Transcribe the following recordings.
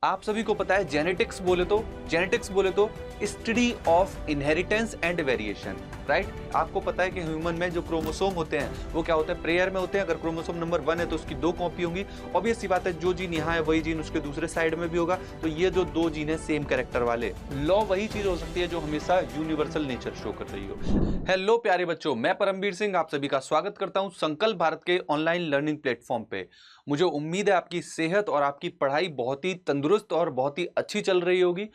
आप सभी को पता है जेनेटिक्स बोले तो study of inheritance and variation, right. आपको पता है कि ह्यूमन में जो क्रोमोसोम होते हैं वो क्या होते हैं, पेयर में होते हैं। अगर क्रोमोसोम नंबर 1 है तो उसकी 2 कॉपी होंगी। ऑब्वियस सी बात है, जो जीन यहाँ है वही जीन उसके दूसरे साइड में भी होगा। तो ये जो 2 जीन है सेम कैरेक्टर वाले, लॉ वही चीज हो सकती है जो हमेशा यूनिवर्सल नेचर शो कर रही हो। हेलो प्यारे बच्चों, मैं परमवीर सिंह आप सभी का स्वागत करता हूँ संकल्प भारत के ऑनलाइन लर्निंग प्लेटफॉर्म पे। मुझे उम्मीद है आपकी सेहत और आपकी पढ़ाई बहुत ही तंदुरुस्त और बहुत ही अच्छी चल रही होगी।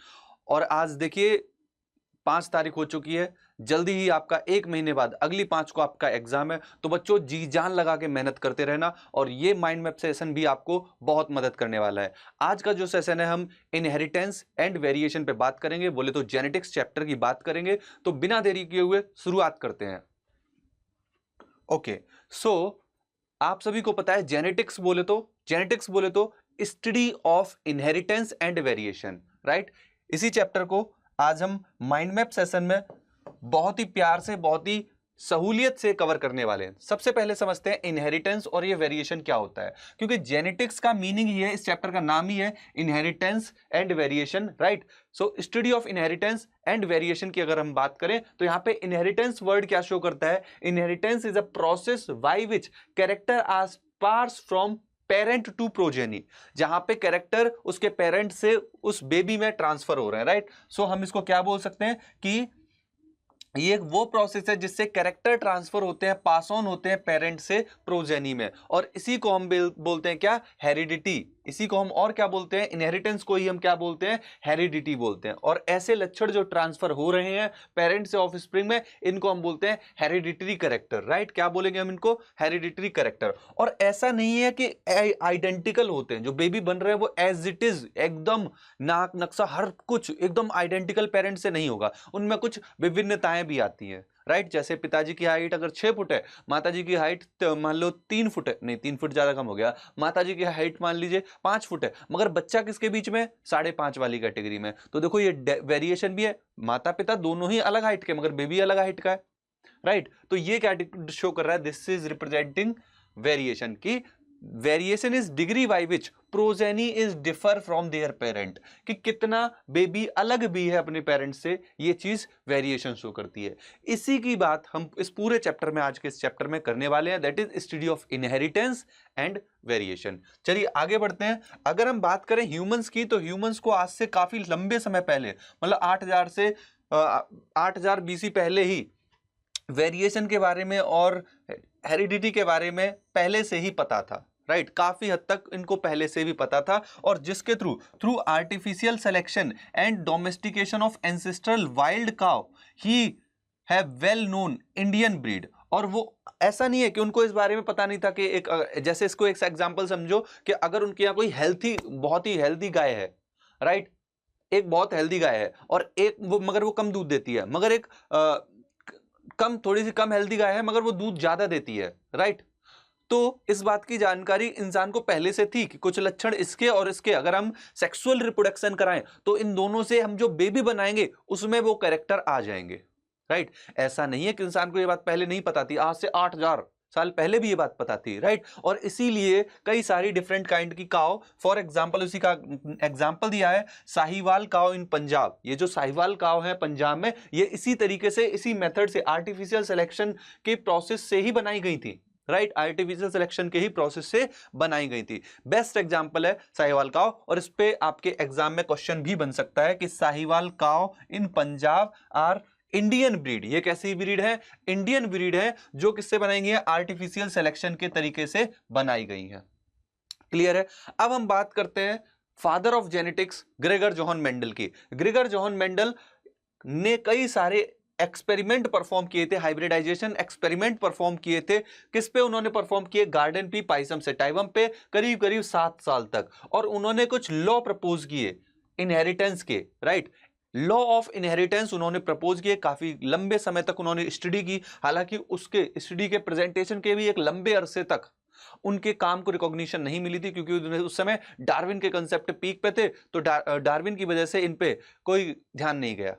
और आज देखिए 5 तारीख हो चुकी है, जल्दी ही आपका 1 महीने बाद अगली 5 को आपका एग्जाम है। तो बच्चों जी जान लगा के मेहनत करते रहना, और ये माइंड मैप सेशन भी आपको बहुत मदद करने वाला है। आज का जो सेशन है हम इनहेरिटेंस एंड वेरिएशन पे बात करेंगे, बोले तो जेनेटिक्स चैप्टर की बात करेंगे। तो बिना देरी किए हुए शुरुआत करते हैं। ओके, सो आप सभी को पता है जेनेटिक्स बोले तो study of inheritance and variation, right. इसी चैप्टर को आज हम माइंड मैप सेशन में बहुत ही प्यार से, बहुत ही सहूलियत से कवर करने वाले हैं। सबसे पहले समझते हैं इनहेरिटेंस और ये वेरिएशन क्या होता है, क्योंकि जेनेटिक्स का मीनिंग ही है, इस चैप्टर का नाम ही है inheritance and variation, right. So study of inheritance and variation की अगर हम बात करें तो यहां पे इनहेरिटेंस वर्ड क्या शो करता है, inheritance is a process by which character are pass from parent to progeny, जहां पे कैरेक्टर उसके पेरेंट से उस बेबी में ट्रांसफर हो रहे हैं, राइट। सो हम इसको क्या बोल सकते हैं कि ये एक वो प्रोसेस है जिससे कैरेक्टर ट्रांसफर होते हैं, पास ऑन होते हैं पेरेंट से प्रोजेनी में, और इसी को हम बोलते हैं क्या, हेरिडिटी। इसी को हम और क्या बोलते हैं, इनहेरिटेंस को ही हम क्या बोलते हैं, हेरिडिटी बोलते हैं। और ऐसे लक्षण जो ट्रांसफर हो रहे हैं पेरेंट से ऑफस्प्रिंग में, इनको हम बोलते हैं हेरिडिटरी कैरेक्टर, राइट। क्या बोलेंगे हम इनको, हेरिडिटरी कैरेक्टर। और ऐसा नहीं है कि आइडेंटिकल होते हैं, जो बेबी बन रहे हैं वो एज इट इज एकदम नाक नक्शा हर कुछ एकदम आइडेंटिकल पेरेंट से नहीं होगा, उनमें कुछ विभिन्नताएं भी आती हैं, राइट। जैसे पिताजी की हाइट अगर 6 फुट है, माताजी की हाइट मान लो 3 फुट है, नहीं 3 फुट ज्यादा कम हो गया, माताजी की हाइट मान लीजिए 5 फुट है, मगर बच्चा किसके बीच में, 5.5 वाली कैटेगरी में। तो देखो ये वेरिएशन भी है, माता पिता दोनों ही अलग हाइट के मगर बेबी अलग हाइट का है, राइट। तो ये क्या शो कर रहा है, दिस इज रिप्रेजेंटिंग वेरिएशन की variation is degree by which progeny is differ from there parent, कि कितना बेबी अलग भी है अपने पेरेंट से, ये चीज वेरिएशन शो करती है। इसी की बात हम इस पूरे चैप्टर में, आज के इस चैप्टर में करने वाले हैं, that is study of inheritance and variation. चलिए आगे बढ़ते हैं। अगर हम बात करें ह्यूमंस की, तो ह्यूमंस को आज से काफी लंबे समय पहले, मतलब 8000 से 8000 बीसी पहले ही वेरिएशन के बारे में और हेरिडिटी के बारे में पहले से ही पता था, राइट। काफी हद तक इनको पहले से भी पता था, और जिसके through through artificial selection and domestication of ancestral wild cow he have well known Indian breed. और वो ऐसा नहीं है कि उनको इस बारे में पता नहीं था कि एक जैसे इसको एक एग्जांपल समझो कि अगर उनके यहाँ कोई हेल्थी, बहुत ही हेल्दी गाय है, राइट, एक बहुत हेल्दी गाय है और एक वो, मगर वो कम दूध देती है, मगर एक कम, थोड़ी सी कम हेल्दी गाय है मगर वो दूध ज्यादा देती है, राइट। तो इस बात की जानकारी इंसान को पहले से थी कि कुछ लक्षण इसके और इसके, अगर हम सेक्सुअल रिप्रोडक्शन कराएं तो इन दोनों से हम जो बेबी बनाएंगे उसमें वो कैरेक्टर आ जाएंगे, राइट। ऐसा नहीं है कि इंसान को ये बात पहले नहीं पता थी, आज से 8000 साल पहले भी ये बात पता थी, राइट। और इसीलिए कई सारी डिफरेंट काइंड की काव, फॉर एग्जांपल उसी का एग्जांपल दिया है साहिवाल काव इन पंजाब। ये जो साहिवाल काव है पंजाब में, ये इसी तरीके से, इसी मेथड से, आर्टिफिशियल सिलेक्शन के प्रोसेस से ही बनाई गई थी, राइट। आर्टिफिशियल सिलेक्शन के ही प्रोसेस से बनाई गई थी। बेस्ट एग्जांपल है साहिवाल काव, और इस पे आपके एग्जाम में क्वेश्चन भी बन सकता है कि साहिवाल काव इन पंजाब आर इंडियन ब्रीड। ये कैसी ब्रीड है, इंडियन ब्रीड है, जो किससे बनाई गई है, आर्टिफिशियल सिलेक्शन के तरीके से बनाई गई है। क्लियर है। अब हम बात करते हैं father of genetics Gregor Johan Mendel की। ग्रेगर जोहन मेंडल ने कई सारे एक्सपेरिमेंट परफॉर्म किए थे, हाइब्रिडाइजेशन एक्सपेरिमेंट परफॉर्म किए थे। किस पे उन्होंने परफॉर्म किए, गार्डन पी पाइसम सेटाइवम पे, करीब करीब 7 साल तक। और उन्होंने कुछ लॉ प्रपोज किए इनहेरिटेंस के, राइट। लॉ ऑफ इनहेरिटेंस उन्होंने प्रपोज किए, काफी लंबे समय तक उन्होंने स्टडी की। हालांकि उसके स्टडी के प्रेजेंटेशन के भी एक लंबे अरसे तक उनके काम को रिकॉग्निशन नहीं मिली थी, क्योंकि उस समय डार्विन के कंसेप्ट पीक पे थे, तो डार्विन की वजह से इन पे कोई ध्यान नहीं गया,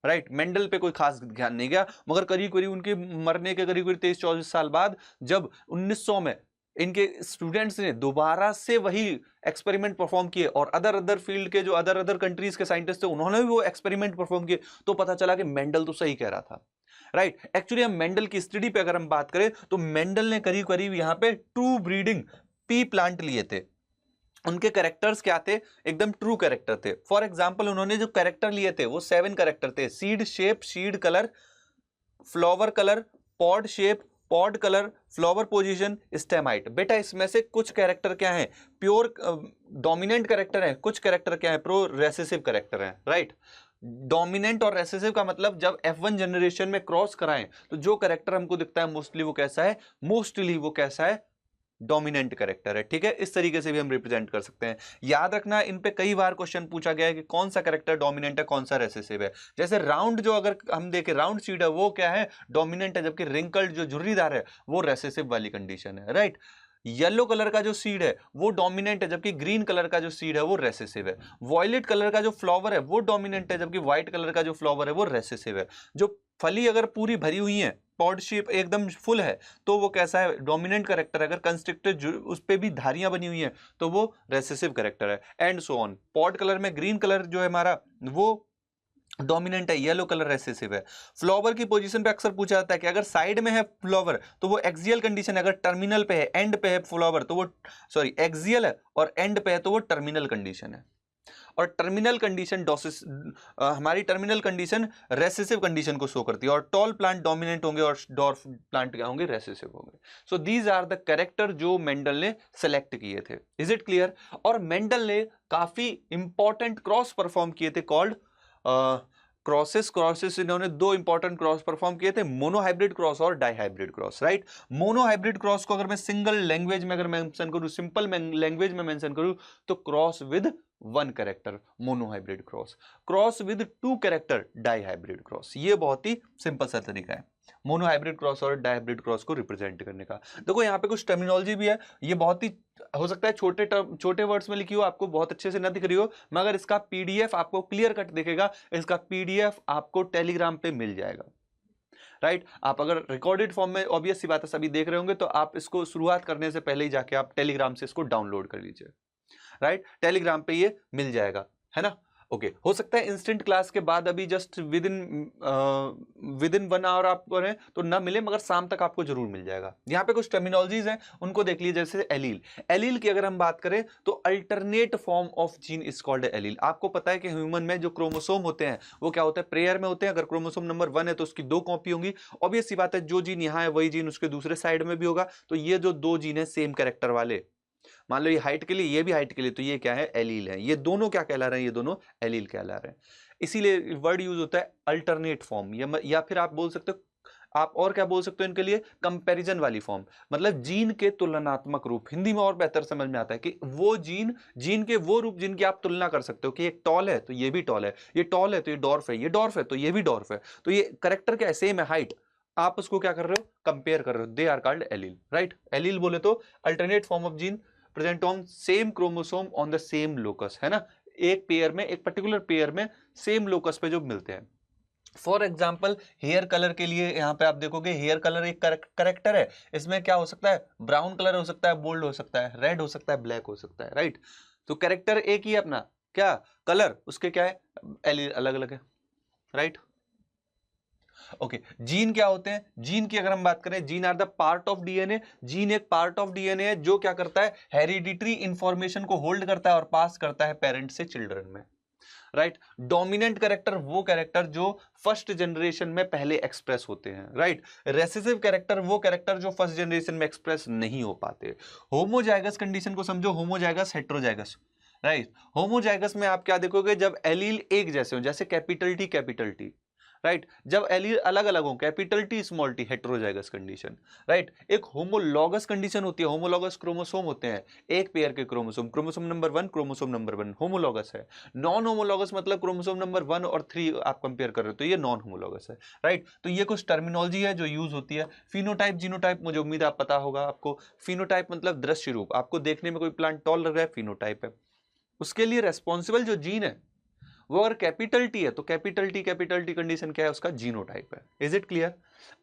राइट। मेंडल पे कोई खास ध्यान नहीं गया। मगर करीब करीब उनके मरने के करीब करीब 23-24 साल बाद, जब 1900 में इनके स्टूडेंट्स ने दोबारा से वही एक्सपेरिमेंट परफॉर्म किए और अदर फील्ड के जो अदर कंट्रीज के साइंटिस्ट थे उन्होंने भी वो एक्सपेरिमेंट परफॉर्म किए, तो पता चला कि मेंडल तो सही कह रहा था, राइट। एक्चुअली हम मेंडल की स्टडी पे अगर हम बात करें तो मेंडल ने करीब करीब यहां पे ट्रू ब्रीडिंग पी प्लांट लिए थे। उनके कैरेक्टर्स क्या थे? एकदम ट्रू कैरेक्टर थे। फॉर एग्जाम्पल उन्होंने जो कैरेक्टर लिए थे वो 7 कैरेक्टर थे। Seed shape, seed colour, flower colour, pod shape, pod colour, flower position, stem height. बेटा इसमें से कुछ कैरेक्टर क्या है? प्योर डोमिनेंट कैरेक्टर है, कुछ कैरेक्टर क्या है? प्रो रेसेसिव कैरेक्टर है, राइट। डोमिनेंट और रेसेसिव का मतलब जब F1 जनरेशन में क्रॉस कराएं तो जो कैरेक्टर हमको दिखता है मोस्टली वो कैसा है? मोस्टली वो कैसा है? डोमिनेंट कैरेक्टर है, ठीक है। इस तरीके से भी हम रिप्रेजेंट कर सकते हैं। याद रखना इन पे कई बार क्वेश्चन पूछा गया है कि कौन सा कैरेक्टर डोमिनेंट है, कौन सा रेसेसिव है। जैसे राउंड जो अगर हम देखें, राउंड सीड है वो क्या है? डोमिनेंट है, जबकि रिंकल्ड जो झुर्रीदार है वो रेसेसिव वाली कंडीशन है, राइट। येलो कलर का जो सीड है वो डोमिनेंट है, जबकि ग्रीन कलर का जो सीड है वो रेसेसिव है। वॉयलेट कलर का जो फ्लावर है वो डोमिनेंट है, जबकि व्हाइट कलर का जो फ्लावर है वो रेसेसिव है। जो फली अगर पूरी भरी हुई है, पॉड शेप एकदम फुल है, तो वो कैसा है? Dominant character. अगर कंस्ट्रक्टेड उस पे भी धारियां बनी हुई हैं तो वो रेसेसिव कैरेक्टर है, and so on. Pod colour में ग्रीन कलर जो है हमारा वो डोमिनेंट है, येलो कलर रेसेसिव है। फ्लावर की पोजीशन पे अक्सर पूछा जाता है कि अगर साइड में है फ्लावर तो वो एक्सियल कंडीशन है, अगर टर्मिनल पे है, एंड पे है फ्लावर तो वो एक्सियल है, और एंड पे है तो वो टर्मिनल कंडीशन है। और टर्मिनल कंडीशन डोसिस हमारी टर्मिनल कंडीशन रेसेसिव कंडीशन को शो करती है, और टॉल प्लांट डोमिनेंट होंगे और डॉर्फ प्लांट क्या होंगे? रेसेसिव होंगे। So these are the character जो मेंडल ने सेलेक्ट किए थे। Is it clear? और मेंडल ने काफी इंपॉर्टेंट क्रॉस परफॉर्म किए थे, कॉल्ड क्रॉसेस इन्होंने 2 इंपॉर्टेंट क्रॉस परफॉर्म किए थे, मोनोहाइब्रिड क्रॉस और dihybrid cross, right. Monohybrid cross को अगर मैं सिंगल लैंग्वेज में अगर मेंशन करूं, सिंपल लैंग्वेज में मेंशन करूं, तो cross with 1 character monohybrid cross, cross with 2 character dihybrid cross. ये बहुत ही सिंपल सा तरीका है मोनोहाइब्रिड क्रॉस और डाइहाइब्रिड क्रॉस को रिप्रेजेंट करने का। देखो यहाँ पे कुछ टर्मिनोलॉजी भी है, ये बहुत ही हो सकता है छोटे वर्ड्स में लिखी हो, आपको बहुत अच्छे से ना दिख रही हो, मगर इसका पीडीएफ आपको क्लियर कट दिखेगा। इसका पीडीएफ आपको टेलीग्राम पे मिल जाएगा, राइट। आप अगर रिकॉर्डेड फॉर्म में, ऑब्वियस सी बात है सभी देख रहे होंगे, तो आप इसको शुरुआत करने से पहले ही जाके आप टेलीग्राम से इसको डाउनलोड कर लीजिए, राइट। टेलीग्राम पे ये मिल जाएगा, है ना। ओके, हो सकता है इंस्टेंट क्लास के बाद अभी जस्ट विद इन 1 आवर आप करें तो ना मिले, मगर शाम तक आपको जरूर मिल जाएगा। यहाँ पे कुछ टर्मिनोलॉजीज हैं, उनको देख लीजिए। जैसे एलील, एलील की अगर हम बात करें तो alternate form of gene is called allele. आपको पता है कि ह्यूमन में जो क्रोमोसोम होते हैं वो क्या होता है? पेयर में होते हैं। अगर क्रोमोसोम नंबर 1 है तो उसकी 2 कॉपी होंगी। ऑब्वियस सी बात है, जो जीन यहाँ है वही जीन उसके दूसरे साइड में भी होगा। तो ये जो 2 जीन है सेम कैरेक्टर वाले, मान लो ये हाइट के लिए, ये भी हाइट के लिए, तो ये क्या है? एलील है। ये दोनों क्या कहला रहे हैं? ये दोनों एलील कहला रहे हैं। इसीलिए वर्ड यूज होता है अल्टरनेट फॉर्म, या फिर आप बोल सकते हो, आप और क्या बोल सकते हो इनके लिए? कंपैरिजन वाली फॉर्म, मतलब जीन के तुलनात्मक रूप। हिंदी में और बेहतर समझ में आता है कि वो जीन के वो रूप जिनकी आप तुलना कर सकते हो कि एक टॉल है तो ये भी टॉल है, ये टॉल है तो ये डॉर्फ है, ये डॉर्फ है तो ये भी डॉर्फ है। तो ये करेक्टर क्या है? सेम है, हाइट। आप उसको क्या कर रहे हो? कंपेयर कर रहे हो। They are called allele, right. Allele बोले तो alternate form of gene present on same chromosome on the same locus, है ना। एक पेयर में, एक पर्टिकुलर पेयर में सेम लोकस पे जो मिलते हैं। फॉर एग्जाम्पल हेयर कलर के लिए यहां पे आप देखोगे हेयर कलर एक करेक्टर है। इसमें क्या हो सकता है? ब्राउन कलर हो सकता है, बोल्ड हो सकता है, रेड हो सकता है, ब्लैक हो सकता है, राइट। तो कैरेक्टर एक ही है अपना, क्या कलर उसके क्या है? अलग अलग है, राइट। ओके, जीन क्या होते हैं? जीन की अगर हम बात करें, gene are the part of DNA. Gene एक पार्ट ऑफ डीएनए है जो क्या करता है? हेरिडिटरी इंफॉर्मेशन को होल्ड करता है और पास करता है पेरेंट से चिल्ड्रन में, राइट। डोमिनेंट कैरेक्टर वो कैरेक्टर जो फर्स्ट जनरेशन में पहले एक्सप्रेस होते हैं, राइट। रेसेसिव कैरेक्टर वो कैरेक्टर जो फर्स्ट जनरेशन में एक्सप्रेस नहीं हो पाते। होमोजाइगस कंडीशन को समझो, होमोजाइगस हेट्रोजाइगस, राइट। होमोजाइगस में आप क्या देखोगे? जब एलील एक जैसे हो, जैसे कैपिटल टी, राइट। जब एलील अलग अलग हो, capital T small T, heterozygous condition, right. एक होमोलॉगस कंडीशन होती है, होमोलॉगस क्रोमोसोम होते हैं, एक पेयर के chromosome, chromosome number 1, chromosome number 1 homologous है। नॉन होमोलॉगस मतलब क्रोमोसोम नंबर 1 और 3 आप कंपेयर कर रहे हो तो ये नॉन होमोलॉगस है, राइट। तो ये कुछ टर्मिनोलॉजी है जो यूज होती है। फिनोटाइप, जीनोटाइप, मुझे उम्मीद है आप पता होगा आपको। फिनोटाइप मतलब दृश्य रूप, आपको देखने में कोई प्लांट टॉल लग रहा है, फिनोटाइप है। उसके लिए रेस्पॉन्सिबल जो जीन है वो अगर कैपिटल टी है तो कैपिटल टी कंडीशन क्या है, उसका जीनोटाइप है। Is it clear?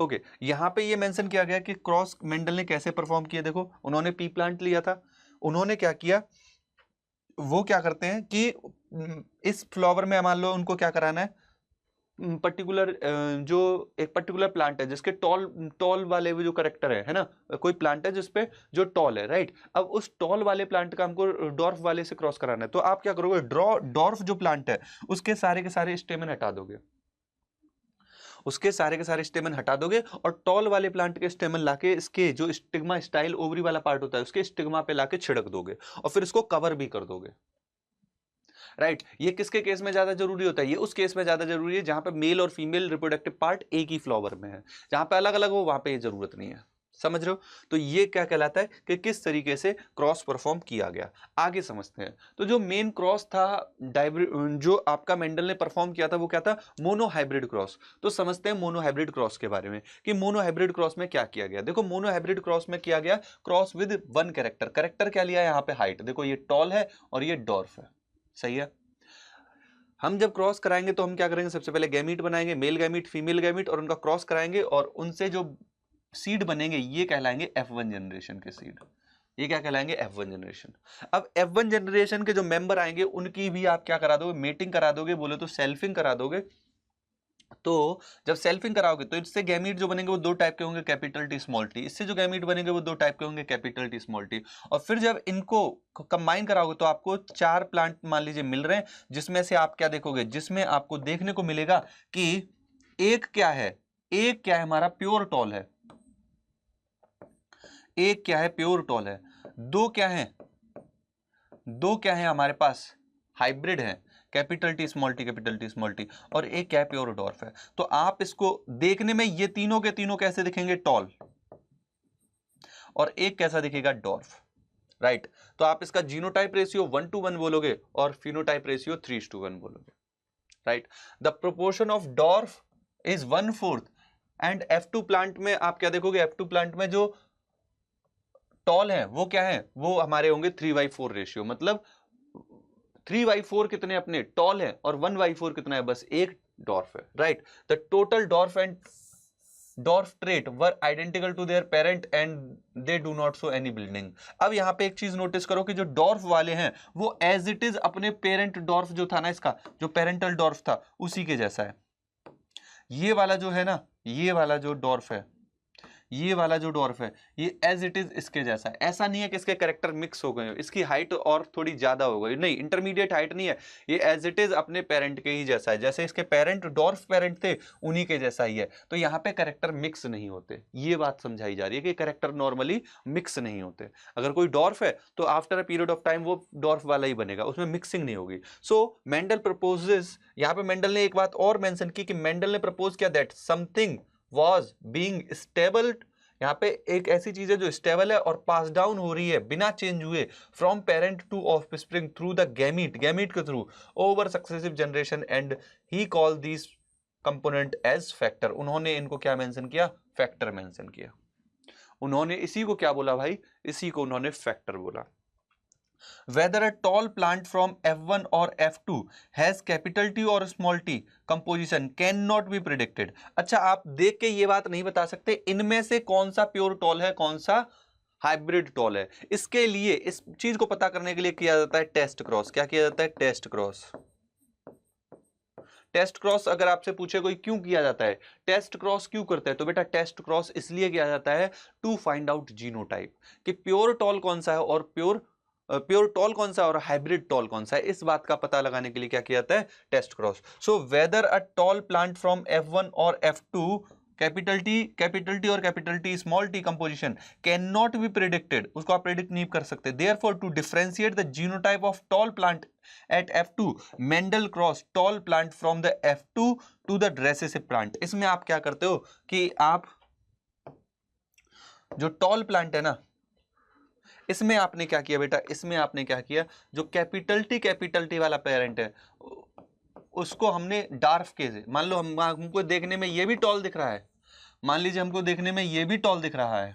ओके, यहां पे ये मेंशन किया गया कि क्रॉस मेंडल ने कैसे परफॉर्म किया। देखो उन्होंने पी प्लांट लिया था, उन्होंने क्या किया, वो क्या करते हैं कि इस फ्लावर में मान लो उनको क्या कराना है, पर्टिकुलर जो एक पर्टिकुलर प्लांट है जिसके टॉल टॉल वाले वो जो करेक्टर है ना, कोई प्लांट है जिसपे जो टॉल है, राइट। अब उस टॉल वाले प्लांट का हमको डॉर्फ वाले से क्रॉस कराना है, तो आप क्या करोगे, डॉर्फ जो प्लांट है उसके सारे के सारे स्टेमन हटा दोगे, उसके सारे के सारे स्टेमन हटा दोगे और टॉल वाले प्लांट के स्टेमन लाके इसके जो स्टिग्मा स्टाइल ओवरी वाला पार्ट होता है उसके स्टिग्मा पे लाके छिड़क दोगे और फिर इसको कवर भी कर दोगे, राइट। ये किसके केस में ज्यादा जरूरी होता है, ये उस केस में ज्यादा जरूरी है जहां पे मेल और फीमेल रिप्रोडक्टिव पार्ट एक ही फ्लावर में है। जहां पे अलग अलग हो वहां पे ये जरूरत नहीं है, समझ रहे हो? तो ये क्या कहलाता है कि किस तरीके से क्रॉस परफॉर्म किया गया। आगे समझते हैं। तो जो मेन क्रॉस था जो आपका मेंडल ने परफॉर्म किया था वो क्या था, मोनो हाइब्रिड क्रॉस। तो समझते हैं मोनो हाइब्रिड क्रॉस के बारे में कि मोनो हाइब्रिड क्रॉस में क्या किया गया। देखो मोनो हाइब्रिड क्रॉस में किया गया cross with one character. Character क्या लिया है यहाँ पे, हाइट। देखो ये टॉल है और ये डॉर्फ है, सही है। हम जब क्रॉस कराएंगे तो हम क्या करेंगे, सबसे पहले गैमीट बनाएंगे, मेल गैमीट फीमेल गैमीट, और उनका क्रॉस कराएंगे और उनसे जो सीड बनेंगे ये कहलाएंगे F1 जनरेशन के सीड। ये क्या कहलाएंगे, F1 जनरेशन। अब F1 जनरेशन के जो मेंबर आएंगे उनकी भी आप क्या करा दोगे, मेटिंग करा दोगे, बोले तो सेल्फिंग करा दोगे। तो जब सेल्फिंग कराओगे तो इससे गैमीट जो बनेंगे वो दो टाइप के होंगे, कैपिटल टी स्मॉल टी। इससे जो गैमीट बनेंगे वो दो टाइप के होंगे, कैपिटल टी स्मॉल टी। और फिर जब इनको कंबाइन कराओगे तो आपको चार प्लांट मान लीजिए मिल रहे हैं, जिसमें से आप क्या देखोगे, जिसमें आपको देखने को मिलेगा कि एक क्या है, एक क्या है हमारा प्योर टॉल है, एक क्या है प्योर टॉल है, दो क्या है, दो क्या है हमारे पास हाइब्रिड है, capital T small T capital T small T, और एक क्या है प्योर डॉर्फ है। तो आप इसको देखने में ये तीनों के तीनों कैसे दिखेंगे, टॉल, और एक कैसा दिखेगा, डॉर्फ, राइट। तो आप इसका जीनोटाइप रेशियो 1:1 बोलोगे और फिनोटाइप रेशियो 3:1 बोलोगे, right. The proportion of dwarf is 1/4 and F2 plant में आप क्या देखोगे, F2 प्लांट में जो टॉल है वो क्या है, वो हमारे होंगे 3/4 रेशियो। मतलब 3/4 कितने अपने टॉल है और 1/4 कितना है, बस एक डॉर्फ है, right. The total dwarf and dwarf trait were identical to their parent and they do not show any building. अब यहां पे एक चीज नोटिस करो कि जो डॉर्फ वाले हैं वो एज इट इज अपने पेरेंट डॉर्फ जो था ना, इसका जो पेरेंटल डॉर्फ था उसी के जैसा है। ये वाला जो है ना, ये वाला जो डॉर्फ है, ये वाला जो डॉर्फ है ये एज इट इज इसके जैसा है। ऐसा नहीं है कि इसके कैरेक्टर मिक्स हो गए हो, इसकी हाइट और थोड़ी ज्यादा हो गई, नहीं, इंटरमीडिएट हाइट नहीं है, ये एज इट इज अपने पेरेंट के ही जैसा है, जैसे इसके पेरेंट डॉर्फ पेरेंट थे उन्हीं के जैसा ही है। तो यहाँ पे कैरेक्टर मिक्स नहीं होते, ये बात समझाई जा रही है कि कैरेक्टर नॉर्मली मिक्स नहीं होते। अगर कोई डॉर्फ है तो after a period of time वो डॉर्फ वाला ही बनेगा, उसमें मिक्सिंग नहीं होगी। सो मेंडल प्रपोजेस, यहाँ पे मेंडल ने एक बात और मेंशन की कि मेंडल ने प्रपोज किया that something was being stable. यहाँ पे एक ऐसी चीज है जो स्टेबल है और पास डाउन हो रही है बिना चेंज हुए from parent to offspring through the gamete, gamete के through over successive generation, and he call this component as factor. उन्होंने इनको क्या मेंशन किया, फैक्टर मेंशन किया। उन्होंने इसी को क्या बोला भाई, इसी को उन्होंने फैक्टर बोला। Whether a tall plant from F1 or F2 has capital T or small t composition cannot be predicted। अच्छा, आप देख के ये बात नहीं बता सकते इनमें से कौन सा प्योर टॉल है, कौन सा हाइब्रिड टॉल है। इसके लिए, इस चीज को पता करने के लिए किया जाता है टेस्ट क्रॉस। क्या किया जाता है, टेस्ट क्रॉस। टेस्ट क्रॉस अगर आपसे पूछे कोई क्यों किया जाता है, टेस्ट क्रॉस क्यों करते हैं, तो बेटा टेस्ट क्रॉस इसलिए किया जाता है टू फाइंड आउट जीनोटाइप, कि प्योर टॉल कौन सा है और प्योर टॉल कौन सा और हाइब्रिड टॉल कौन सा है। इस बात का पता लगाने के लिए क्या किया जाता है, test cross. So whether a tall plant from F1 और F2 कैपिटल टी और capital T small T composition can not be predicted, उसको आप प्रेडिक्ट नहीं कर सकते। Therefore to differentiate the genotype of tall plant at F2 Mendel cross tall plant from the F2 to the recessive plant. इसमें आप क्या करते हो कि आप जो टॉल प्लांट है ना, इसमें आपने क्या किया बेटा, इसमें आपने क्या किया, जो कैपिटल टी वाला पेरेंट है उसको हमने डार्फ के से, मान लो हमको देखने में ये भी टॉल दिख रहा है, मान लीजिए हमको देखने में ये भी टॉल दिख रहा है,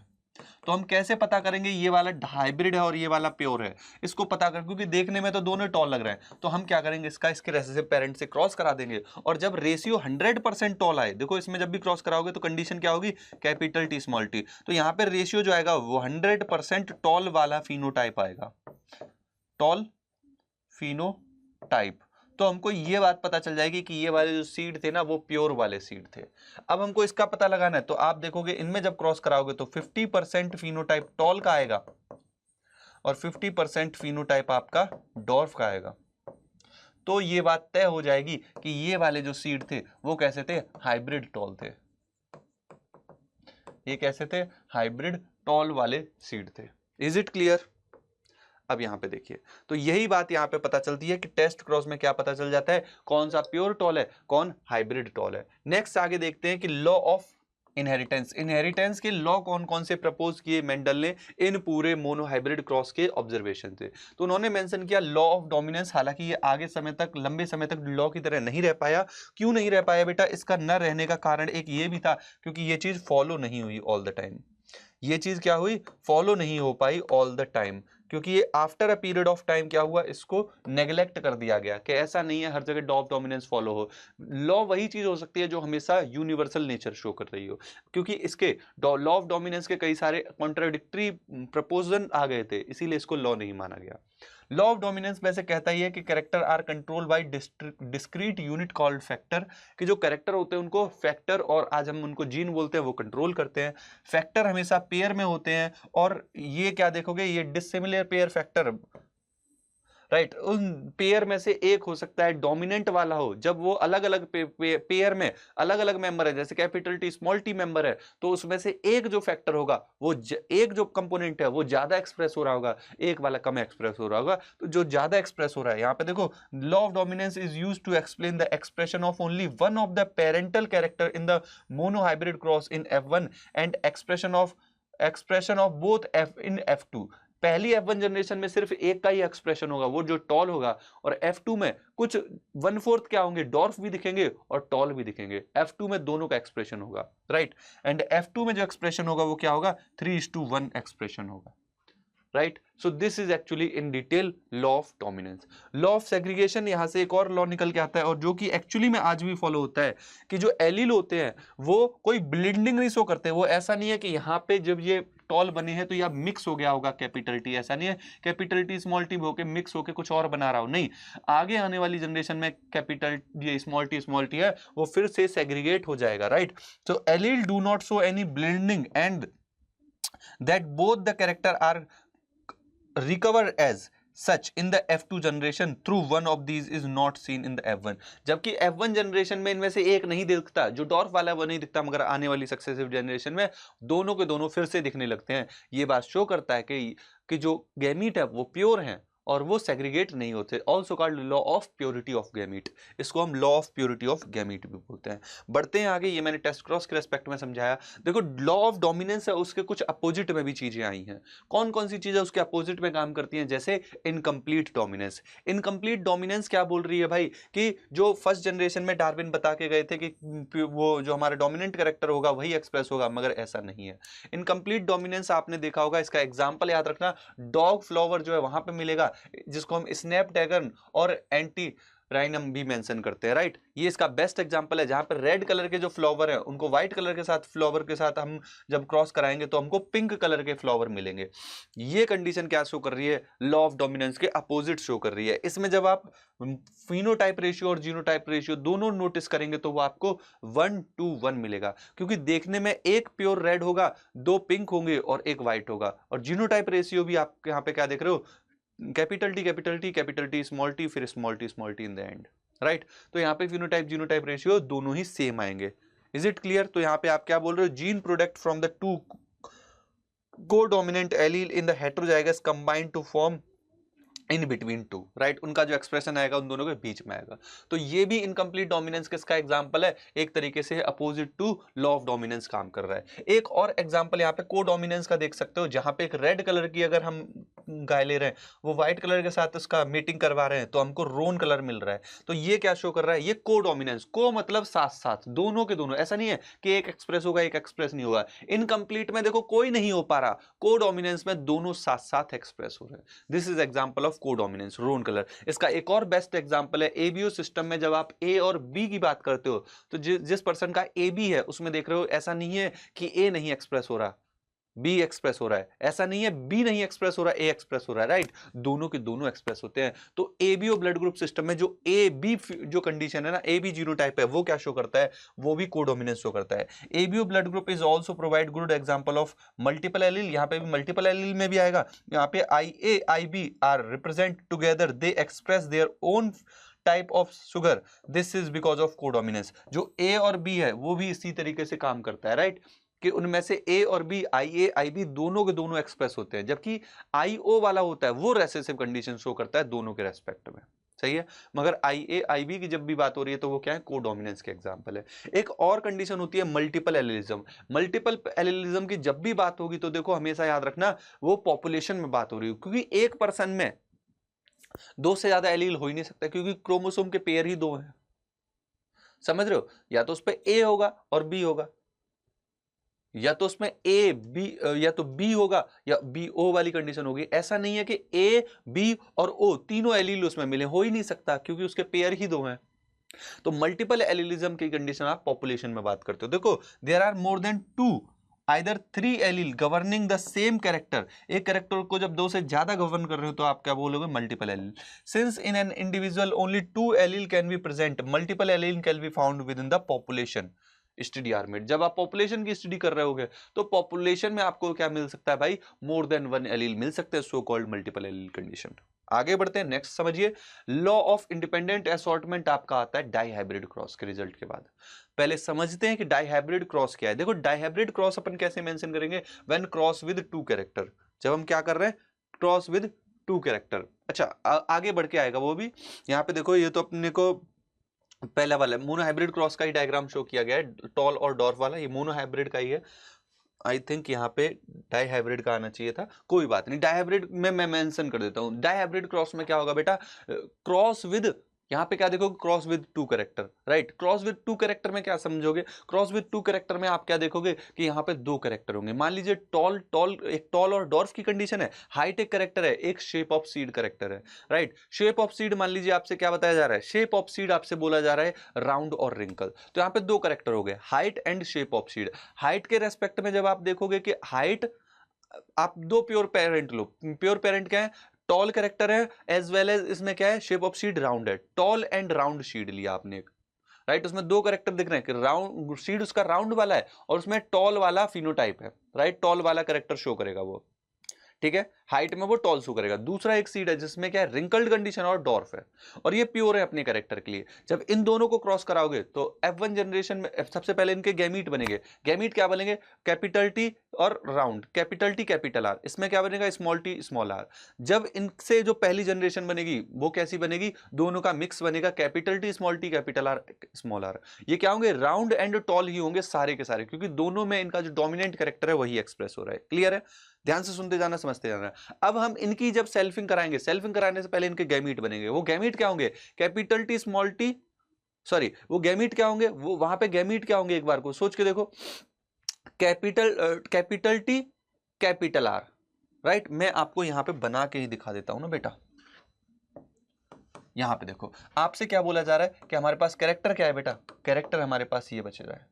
तो हम कैसे पता करेंगे ये वाला हाइब्रिड है और ये वाला प्योर है? इसको पता कर, क्योंकि देखने में तो दोनों टॉल लग रहे हैं, तो हम क्या करेंगे, इसका इसके रेसिसिव पेरेंट से क्रॉस करा देंगे। और जब रेशियो 100% टॉल आए, देखो इसमें जब भी क्रॉस कराओगे तो कंडीशन क्या होगी, कैपिटल टी स्मॉल टी, तो यहाँ पे रेशियो जो आएगा वो 100% टॉल वाला फिनोटाइप आएगा, टॉल फिनोटाइप। तो हमको ये बात पता चल जाएगी कि ये वाले जो सीड थे ना वो प्योर वाले सीड थे। अब हमको इसका पता लगाना है, तो आप देखोगे इनमें जब क्रॉस कराओगे तो 50% फिनोटाइप टॉल का आएगा और 50% फिनोटाइप आपका डॉर्फ का आएगा। तो ये बात तय हो जाएगी कि ये वाले जो सीड थे वो कैसे थे, हाइब्रिड टॉल थे। ये कैसे थे, हाइब्रिड टॉल वाले सीड थे। Is it clear? अब यहां पे देखिए, तो यही बात यहां पे पता चलती है कि टेस्ट क्रॉस में क्या पता चल जाता है, कौन सा प्योर टॉल है, कौन हाइब्रिड टॉल है। नेक्स्ट आगे देखते हैं कि लॉ ऑफ इनहेरिटेंस, इनहेरिटेंस के लॉ कौन कौन से प्रपोज किए मेंडल ने इन पूरे मोनोहाइब्रिड क्रॉस के ऑब्जर्वेशन से। तो उन्होंने मेंशन किया लॉ ऑफ डोमिनेंस, हालांकि ये आगे समय तक, लंबे समय तक लॉ की तरह नहीं रह पाया। क्यों नहीं रह पाया बेटा? इसका न रहने का कारण एक ये भी था क्योंकि ये चीज फॉलो नहीं हुई ऑल द टाइम। ये चीज क्या हुई, फॉलो नहीं हो पाई ऑल द टाइम, क्योंकि ये after a period of time क्या हुआ, इसको नेग्लेक्ट कर दिया गया कि ऐसा नहीं है हर जगह लॉ ऑफ डोमिनेंस फॉलो हो। लॉ वही चीज हो सकती है जो हमेशा यूनिवर्सल नेचर शो कर रही हो, क्योंकि इसके लॉ ऑफ डोमिनेंस के कई सारे कॉन्ट्राडिक्टरी प्रपोजल आ गए थे, इसीलिए इसको लॉ नहीं माना गया। लॉ ऑफ डोमिनेंस वैसे कहता ही है कि character are control by discrete unit called factor, कि जो कैरेक्टर होते हैं उनको फैक्टर, और आज हम उनको जीन बोलते हैं, वो कंट्रोल करते हैं। फैक्टर हमेशा पेयर में होते हैं, और ये क्या देखोगे, ये डिसिमिलर पेयर फैक्टर, राइट, उन पेयर में से एक हो सकता है डोमिनेंट वाला हो, जब वो अलग अलग पेयर में अलग अलग मेंबर है, जैसे capital T small T member है, तो उसमें से एक जो फैक्टर होगा वो एक जो कंपोनेंट है वो ज्यादा एक्सप्रेस हो रहा होगा, एक वाला कम एक्सप्रेस हो रहा होगा। तो जो ज्यादा एक्सप्रेस हो रहा है, यहाँ पे देखो, law of dominance is used to explain the expression of only one of the parental character in the monohybrid cross in F1 and expression of both F in F2। पहली F1 जनरेशन में सिर्फ एक का ही expression होगा, वो जो toll होगा, और F2 में कुछ 1/4 क्या होंगे, डॉर्फ भी दिखेंगे और टॉल भी दिखेंगे। F2 में दोनों का एक्सप्रेशन होगा, राइट। एंड F2 में जो एक्सप्रेशन होगा वो क्या होगा, 3:1 एक्सप्रेशन होगा, right. So this is actually in detail law of dominance. Law of segregation, यहां से एक और लॉ निकल के आता है, और जो कि एक्चुअली में आज भी फॉलो होता है, कि जो एलील होते हैं वो कोई ब्लेंडिंग नहीं शो करते। वो ऐसा नहीं है कि यहाँ पे जब ये टॉल बने हैं तो यह मिक्स हो गया होगा कैपिटल टी, ऐसा नहीं है कैपिटल टी स्मॉल टी होके मिक्स होके कुछ और बना रहा हो, नहीं। आगे आने वाली जनरेशन में कैपिटल ये स्मॉल टी है वो फिर से सेग्रीगेट हो जाएगा, राइट। तो allele do not show any blending and that both the character are recover as such in the F2 generation through one of these is not seen in the F1। जबकि F1 generation में इनमें से एक नहीं दिखता, जो dwarf वाला है वो नहीं दिखता, मगर आने वाली सक्सेसिव जनरेशन में दोनों के दोनों फिर से दिखने लगते हैं। ये बात शो करता है कि जो गैमीट है वो प्योर हैं और वो सेग्रीगेट नहीं होते। Also called law of purity of gamete, इसको हम law of purity of gamete भी बोलते हैं। बढ़ते हैं आगे, ये मैंने टेस्ट क्रॉस के रेस्पेक्ट में समझाया। देखो, लॉ ऑफ डोमिनेंस है, उसके कुछ अपोजिट में भी चीजें आई हैं। कौन कौन सी चीजें उसके अपोजिट में काम करती हैं? जैसे इनकम्प्लीट डोमिनेंस। इनकम्प्लीट डोमिनेंस क्या बोल रही है भाई, कि जो फर्स्ट जनरेशन में डार्विन बता के गए थे कि वो जो हमारा डोमिनेंट कैरेक्टर होगा वही एक्सप्रेस होगा, मगर ऐसा नहीं है। इनकम्प्लीट डोमिनेंस आपने देखा होगा, इसका एग्जाम्पल याद रखना, डॉग फ्लावर जो है वहां पे मिलेगा, जिसको हम स्नैपड्रैगन और एंटी राइनम भी मेंशन करते हैं, राइट। ये इसका बेस्ट एग्जांपल है, जहां पर रेड कलर के जो फ्लावर है उनको व्हाइट कलर के साथ फ्लावर के साथ हम जब क्रॉस कराएंगे तो हमको पिंक कलर के फ्लावर मिलेंगे। ये कंडीशन क्या शो कर रही है, लॉ ऑफ डोमिनेंस के अपोजिट शो कर रही है। इसमें जब आप फिनोटाइप रेशियो और जीनोटाइप रेशियो दोनों नोटिस करेंगे तो वो आपको 1:1 मिलेगा, क्योंकि देखने में एक प्योर रेड होगा, दो पिंक होंगे और एक व्हाइट होगा। और जीनोटाइप रेशियो भी आप यहाँ पे क्या देख रहे हो, कैपिटल टी स्मॉल टी, फिर small T in the end, right. तो यहाँ पे फिनोटाइप जीनोटाइप रेशियो दोनों ही सेम आएंगे। Is it clear? तो यहाँ पे आप क्या बोल रहे हो, gene product from the two codominant allele in the heterozygous combined to form in between two, right, उनका जो एक्सप्रेशन आएगा उन दोनों के बीच में आएगा। तो ये भी इनकम्प्लीट डोमिनेंस किसका एग्जांपल है, एक तरीके से opposite to law of dominance काम कर रहा है। एक और एग्जांपल यहाँ पे को डोमिनेंस का देख सकते हो, जहां पे एक रेड कलर की अगर हम गाय ले रहे हैं, वो व्हाइट कलर के साथ उसका मीटिंग करवा रहे हैं, तो हमको रोन कलर मिल रहा है। तो ये क्या शो कर रहा है, ये को डोमिनेंस, को मतलब साथ साथ, दोनों के दोनों, ऐसा नहीं है कि एक एक्सप्रेस होगा एक एक्सप्रेस नहीं होगा। इनकम्प्लीट में देखो कोई नहीं हो पा रहा, को डोमिनेंस में दोनों साथ साथ एक्सप्रेस हो रहे हैं। दिस इज एग्जांपल ऑफ को डोमिनेंस, रोन कलर। इसका एक और बेस्ट एग्जांपल है एबीओ सिस्टम में, जब आप ए और बी की बात करते हो, तो जिस पर्सन का ए बी है उसमें देख रहे हो, ऐसा नहीं है कि ए नहीं एक्सप्रेस हो रहा, बी एक्सप्रेस हो रहा है, ऐसा नहीं है बी नहीं एक्सप्रेस हो रहा है, ए एक्सप्रेस हो रहा है, राइट, दोनों के दोनों एक्सप्रेस होते हैं। तो एबीओ ब्लड ग्रुप सिस्टम में जो ए बी जो कंडीशन है ना, ए बी जीनोटाइप है, वो क्या शो करता है, वो भी कोडोमिनेंस शो करता है। ABO blood group is also provide good example of multiple allele, यहां पे भी मल्टीपल एलील में भी आएगा। यहां पे I A I B are represent together, they express their own type of sugar, this is because of codominance. जो A और बी है वो भी इसी तरीके से काम करता है, राइट, कि उनमें से ए और B, I A I B दोनों के दोनों एक्सप्रेस होते हैं, जबकि आई ओ वाला होता है वो रेसेसिव कंडीशन शो करता है दोनों के रेस्पेक्ट में, सही है। मगर आई ए आई बी की जब भी बात हो रही है तो वो क्या है, कोडोमिनेंस के एग्जांपल है। एक और कंडीशन होती है मल्टीपल एलिलिज्म। मल्टीपल एलिलिज्म की जब भी बात होगी तो देखो हमेशा याद रखना वो पॉपुलेशन में बात हो रही है, क्योंकि एक पर्सन में दो से ज्यादा एलील हो ही नहीं सकता, क्योंकि क्रोमोसोम के पेयर ही दो हैं, समझ रहे हो, या तो उस पर ए होगा और बी होगा, या तो उसमें ए बी, या तो बी होगा या बी ओ वाली कंडीशन होगी। ऐसा नहीं है कि ए बी और ओ तीनों एलील उसमें मिले, हो ही नहीं सकता, क्योंकि उसके पेयर ही दो हैं। तो मल्टीपल एलिलिज्म की कंडीशन आप पॉपुलेशन में बात करते हो। देखो there are more than two either three allele governing the same character, एक कैरेक्टर को जब दो से ज्यादा गवर्न कर रहे हो तो आप क्या बोलोगे, multiple allele. Since in an individual only two allele can be present, multiple allele can be found with in the population study आर्मेट। जब आप पॉपुलेशन की स्टडी कर रहे होगे तो पॉपुलेशन में आपको क्या मिल सकता है भाई, मोर देन वन एलील मिल सकते हैं, so called multiple allele condition. आगे बढ़ते हैं, नेक्स्ट समझिए, लॉ ऑफ इंडिपेंडेंट असॉर्टमेंट आपका आता है डाईहाइब्रिड क्रॉस के रिजल्ट के बाद। पहले समझते हैं कि डाईहाइब्रिड क्रॉस क्या है। देखो डाईहाइब्रिड क्रॉस अपन कैसे मेंशन करेंगे, when cross with two character, जब हम क्या कर रहे हैं, क्रॉस विद टू कैरेक्टर। अच्छा आगे बढ़ के आएगा वो भी, यहाँ पे देखो ये तो अपने को पहला वाला मोनो हाइब्रिड क्रॉस का ही डायग्राम शो किया गया है, टॉल और डॉर्फ वाला, ये मोनो हाइब्रिड का ही है। आई थिंक यहाँ पे डाई हाइब्रिड का आना चाहिए था, कोई बात नहीं, डाई हाइब्रिड में मैं मेंशन कर देता हूँ। डाई हाइब्रिड क्रॉस में क्या होगा बेटा, क्रॉस विद, यहाँ पे क्या देखोगे, cross with two character, right. Cross with two character में क्या समझोगे, क्रॉस विद टू कैरेक्टर में आप क्या देखोगे कि यहाँ पे दो कैरेक्टर होंगे। मान लीजिए टॉल टॉल, एक टॉल और डॉर्फ की कंडीशन है, हाइट एक कैरेक्टर है, एक शेप ऑफ सीड कैरेक्टर है, राइट। शेप ऑफ सीड मान लीजिए आपसे क्या बताया जा रहा है, शेप ऑफ सीड आपसे बोला जा रहा है राउंड और रिंकल, तो यहाँ पे दो कैरेक्टर हो गए, height and shape of seed. Height के रेस्पेक्ट में जब आप देखोगे कि हाइट, आप दो प्योर पेरेंट लो, प्योर पेरेंट क्या है, टॉल कैरेक्टर है, एज वेल एज इसमें क्या है, शेप ऑफ शीड राउंड है, टॉल एंड राउंड शीड लिया आपने एक, राइट। उसमें दो कैरेक्टर दिख रहे हैं कि राउंड शीड उसका राउंड वाला है और उसमें टॉल वाला फिनोटाइप है, राइट, टॉल वाला कैरेक्टर शो करेगा वो, ठीक है, हाइट में वो टॉल शो करेगा। दूसरा एक सीड है जिसमें क्या है, रिंकल्ड कंडीशन और डॉर्फ है, और ये प्योर है अपने कैरेक्टर के लिए। जब इन दोनों को क्रॉस कराओगे तो F1 जनरेशन में सबसे पहले इनके गैमीट बनेंगे। गैमीट क्या बनेंगे, कैपिटल टी और round, capital T capital are. इसमें क्या बनेगा, स्मॉल टी स्मॉल आर। जब इनसे जो पहली जनरेशन बनेगी वो कैसी बनेगी, दोनों का मिक्स बनेगा, capital T small T capital R small R. ये क्या होंगे, राउंड एंड टॉल ही होंगे सारे के सारे, क्योंकि दोनों में इनका जो डोमिनेंट कैरेक्टर है वही एक्सप्रेस हो रहा है। क्लियर है, ध्यान से सुनते जाना, समझते जाना। अब हम इनकी जब सेल्फिंग कराएंगे, सेल्फिंग कराने से पहले इनके गैमीट बनेंगे। वो गैमीट क्या होंगे, capital T small T, sorry वो गैमीट क्या होंगे, वो वहां पे गैमीट क्या होंगे, एक बार को सोच के देखो, capital T capital are, right. मैं आपको यहां पे बना के ही दिखा देता हूं ना बेटा। यहां पे देखो आपसे क्या बोला जा रहा है कि हमारे पास कैरेक्टर क्या है बेटा, कैरेक्टर हमारे पास ये बचेगा है,